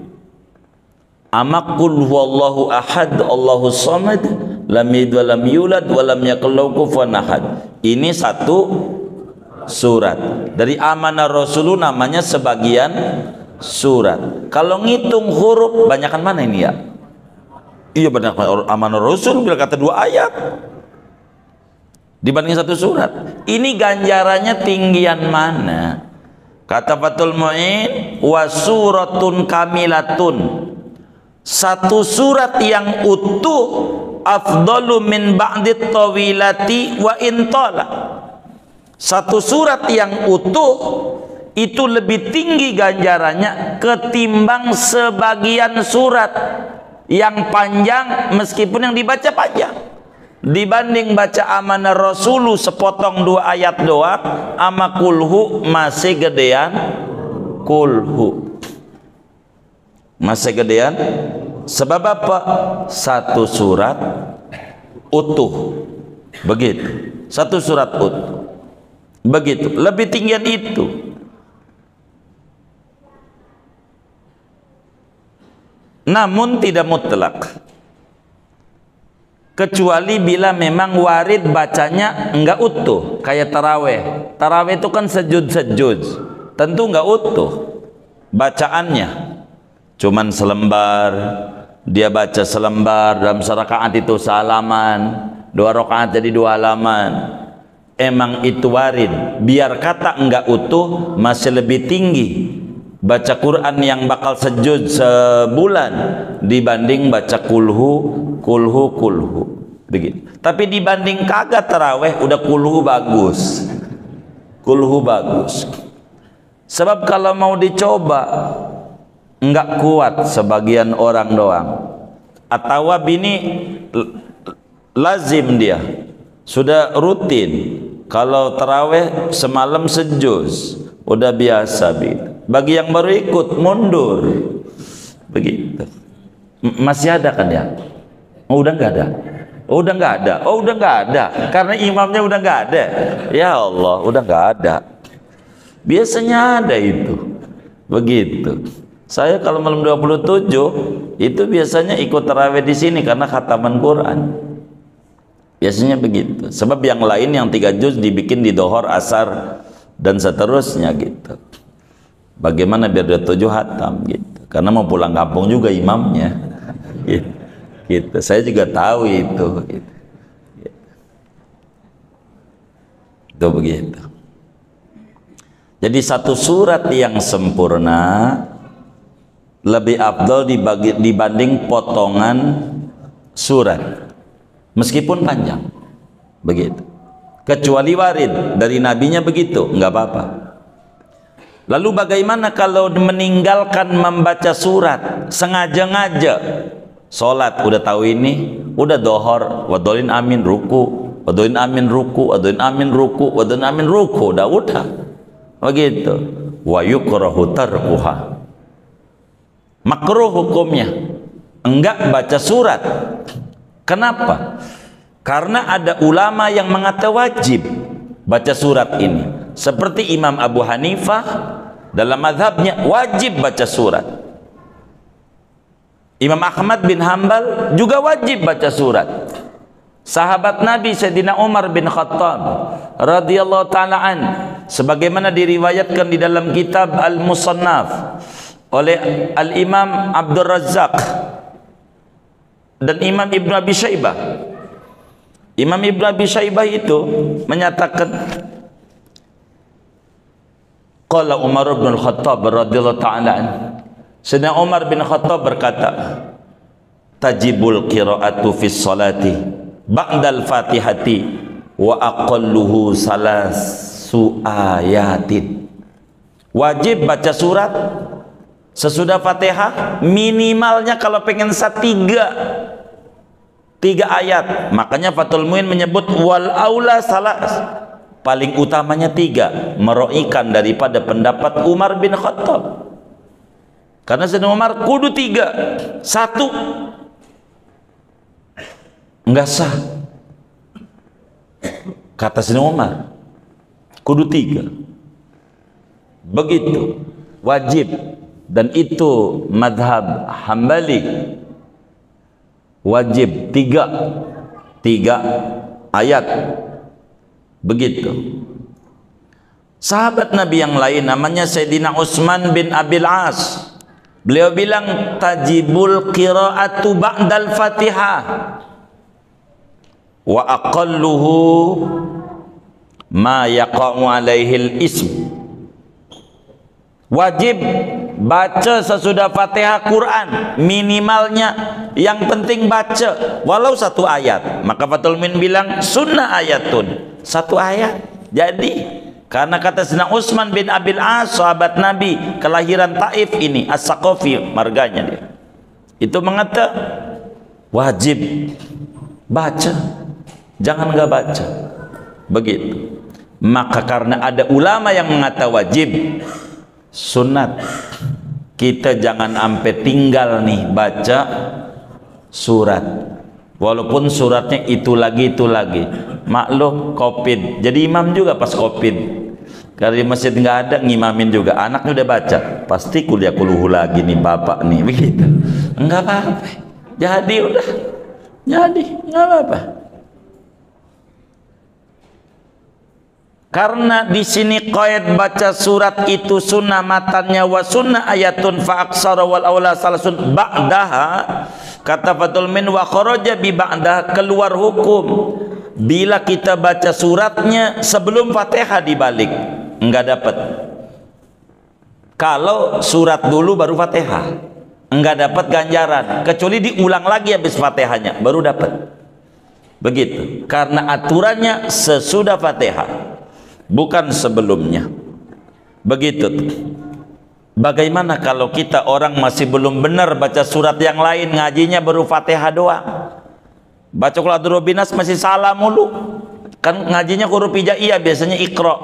Ama qul huwallahu ahad Allahu samad lam yalid wa lam yulad wa lam yakul lahu kufuwan ahad. Ini 1 surat. Dari amanah rasulu namanya sebagian surat. Kalau ngitung huruf banyakan mana ini ya? Iya banyak amanah rasul bila kata 2 ayat dibanding 1 surat. Ini ganjarannya tinggian mana? Kata Fathul Mu'in, wa suratun kamilatun satu surat yang utuh afdalu min ba'dit tawilati wa intala. Satu surat yang utuh itu lebih tinggi ganjarannya ketimbang sebagian surat yang panjang, meskipun yang dibaca panjang. Dibanding baca amanah rasulu sepotong 2 ayat doang ama kulhu masih gedean kulhu. Masih gedean. Sebab apa? Satu surat utuh. Begitu. Satu surat utuh. Begitu. Lebih tinggian itu. Namun tidak mutlak. Kecuali bila memang warid bacanya enggak utuh. Kayak taraweh. Taraweh itu kan sejud-sejud. Tentu enggak utuh bacaannya. Cuman selembar, dia baca selembar, dalam serakaat itu sehalaman, 2 rakaat jadi 2 halaman. Emang itu warid. Biar kata enggak utuh masih lebih tinggi baca Quran yang bakal sejud sebulan dibanding baca kulhu begitu. Tapi dibanding kagak taraweh udah kulhu bagus. Sebab kalau mau dicoba enggak kuat sebagian orang doang, atau bini lazim dia sudah rutin kalau taraweh semalam sejuz udah biasa. Bagi yang baru ikut mundur begitu. Masih ada kan ya? Udah nggak ada. Udah nggak ada karena imamnya udah nggak ada. Ya Allah, udah nggak ada. Biasanya ada itu begitu. Saya kalau malam 27 itu biasanya ikut tarawih di sini karena khataman Quran. Biasanya begitu. Sebab yang lain yang 3 juz dibikin di dohor, asar dan seterusnya gitu. Bagaimana biar dia 7 hatam gitu. Karena mau pulang kampung juga imamnya. Gitu. Saya juga tahu itu. Gitu. Itu begitu. Jadi satu surat yang sempurna lebih afdal dibanding potongan surat meskipun panjang begitu, kecuali warid dari nabinya begitu, nggak apa-apa. Lalu bagaimana kalau meninggalkan membaca surat sengaja-ngaja? Sholat udah tahu ini, udah dohor wadolin amin ruku, wadolin amin ruku, wadolin amin ruku, wadolin amin ruku, udah begitu. Wa yukrahu tarkuha, makruh hukumnya enggak baca surat. Kenapa? Karena ada ulama yang mengatakan wajib baca surat ini, seperti Imam Abu Hanifah dalam mazhabnya wajib baca surat. Imam Ahmad bin Hanbal juga wajib baca surat. Sahabat Nabi Sayyidina Umar bin Khattab radhiyallahu ta'ala an, sebagaimana diriwayatkan di dalam kitab Al-Musannaf oleh Al-Imam Abdul Razzaq dan Imam Ibn Abi Syaibah. Imam Ibn Abi Syaibah itu menyatakan qala Umar bin Khattab radhiyallahu ta'ala an, Sayyidina Umar bin Khattab berkata, tajibul qira'atu fis salati ba'dal fatihati wa aqalluhu salasu ayatin. Wajib baca surat sesudah Fatihah minimalnya kalau pengen tiga ayat. Makanya Fathul Muin menyebut wal aula salas, paling utamanya 3, meroikan daripada pendapat Umar bin Khattab. Karena Sayyidina Umar kudu 3, 1 enggak sah. Kata Sayyidina Umar kudu 3, begitu wajib. Dan itu madhab Hambali, wajib 3 ayat begitu. Sahabat Nabi yang lain namanya Sayyidina Utsman bin Abil As, beliau bilang tajibul qira'atu ba'dal Fatihah wa aqalluhu ma yaqa'u alaihil ism. Wajib baca sesudah Fatihah Quran minimalnya, yang penting baca walau satu ayat. Maka Fathul Muin bilang sunnah ayatun, satu ayat. Jadi karena kata Sayyidina Utsman bin Abil As, sahabat Nabi kelahiran Taif ini, As-Saqafi marganya dia, itu mengata wajib baca, jangan nggak baca, begitu. Maka karena ada ulama yang mengata wajib, sunat, kita jangan sampai tinggal nih baca surat, walaupun suratnya itu lagi. Maklum COVID, jadi imam juga pas COVID, karena di masjid nggak ada, ngimamin juga, anaknya udah baca, pasti kuliah kuluhu lagi nih bapak nih, begitu. Enggak apa-apa, jadi udah, jadi nggak apa-apa. Karena di sini qaid baca surat itu sunnah matannya wa sunnah ayatun fa aksara wal aula salasun ba'daha. Kata Fathul Min wa kharaja bi ba'daha, keluar hukum bila kita baca suratnya sebelum Fatihah dibalik, enggak dapat. Kalau surat dulu baru Fatihah, enggak dapat ganjaran, kecuali diulang lagi habis Fatihahnya baru dapat. Begitu. Karena aturannya sesudah Fatihah, bukan sebelumnya. Begitu. Bagaimana kalau kita orang masih belum benar baca surat yang lain, ngajinya baru Fatihah doang, baca Qul a'udzu birabbinas masih salah mulu, kan ngajinya huruf hijaiyah, biasanya Iqra,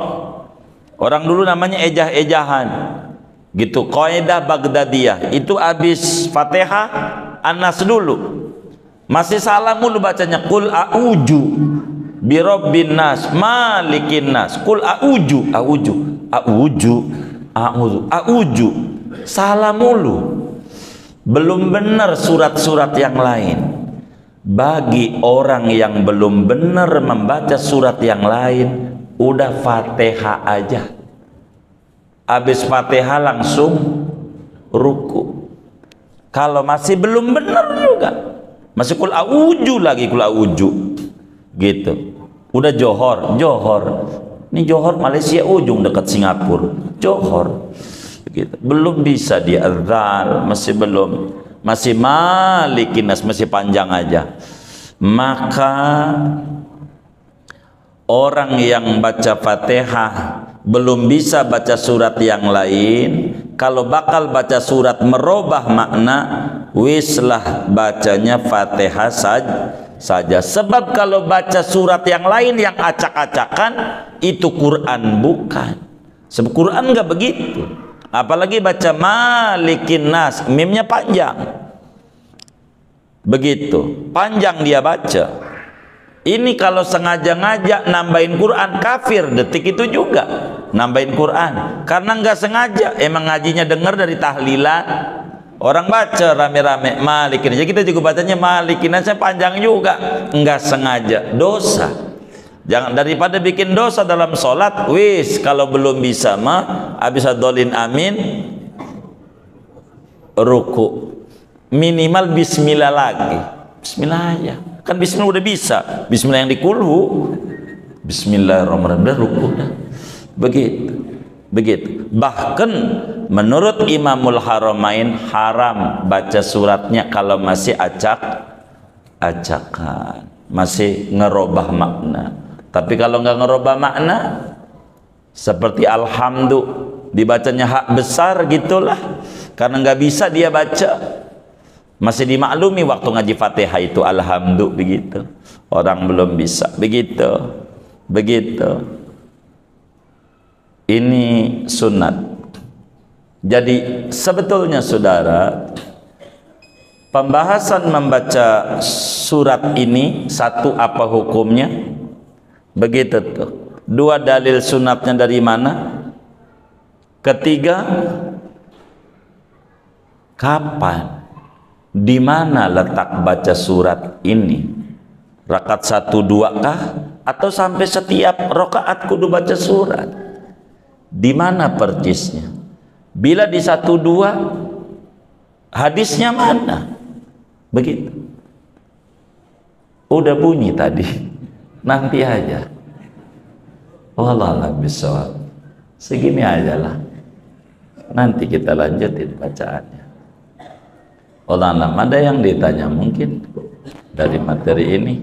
orang dulu namanya ejah-ejahan gitu. Qaidah Baghdadiyah itu habis Fatihah Anas dulu, masih salah mulu bacanya. Qul a'udzu birabbin nas malikin nas, qul a'udzu salah mulu, belum benar surat-surat yang lain. Bagi orang yang belum benar membaca surat yang lain, udah Fatihah aja, habis Fatihah langsung ruku. Kalau masih belum benar juga, masih qul a'udzu lagi, qul a'udzu gitu, udah Johor ini Johor Malaysia ujung dekat Singapura, Johor gitu, belum bisa dia azan, masih belum, masih malikinas, masih panjang aja. Maka orang yang baca Fatihah belum bisa baca surat yang lain, kalau bakal baca surat merubah makna, wislah bacanya Fatihah saja. Sebab kalau baca surat yang lain yang acak-acakan, itu Quran bukan. Sebab Quran enggak begitu. Apalagi baca malikin nas, mimnya panjang, begitu panjang dia baca. Ini kalau sengaja ngajak nambahin Quran, kafir detik itu juga nambahin Quran, karena nggak sengaja, emang ngajinya dengar dari tahlilan, orang baca rame-rame malikin aja, kita juga bacanya malikin aja panjang juga, nggak sengaja, dosa. Jangan, daripada bikin dosa dalam sholat, wis kalau belum bisa mah habis adolin amin ruku, minimal bismillah lagi, bismillah aja, kan bismillah udah bisa, bismillah yang dikulhu, bismillahirrahmanirrahim, ruku dah. Begitu. Bahkan menurut Imamul Haramain haram baca suratnya kalau masih acak-acakan, masih ngerubah makna. Tapi kalau nggak ngerubah makna, seperti alhamdulillah dibacanya hak besar gitulah, karena nggak bisa dia baca, masih dimaklumi waktu ngaji Fatihah itu alhamdulillah, begitu. Orang belum bisa, begitu. Ini sunat. Jadi sebetulnya saudara, pembahasan membaca surat ini, satu, apa hukumnya, begitu tuh. Dua, dalil sunatnya dari mana. Ketiga, kapan, di mana letak baca surat ini, rakaat 1-2 kah, atau sampai setiap rakaat kudu baca surat, di mana percisnya. Bila di 1-2, hadisnya mana, begitu. Udah bunyi tadi, nanti aja. Wallahualam bishawab. Segini aja lah. nanti kita lanjutin bacaannya. Allah alam, ada yang ditanya mungkin dari materi ini?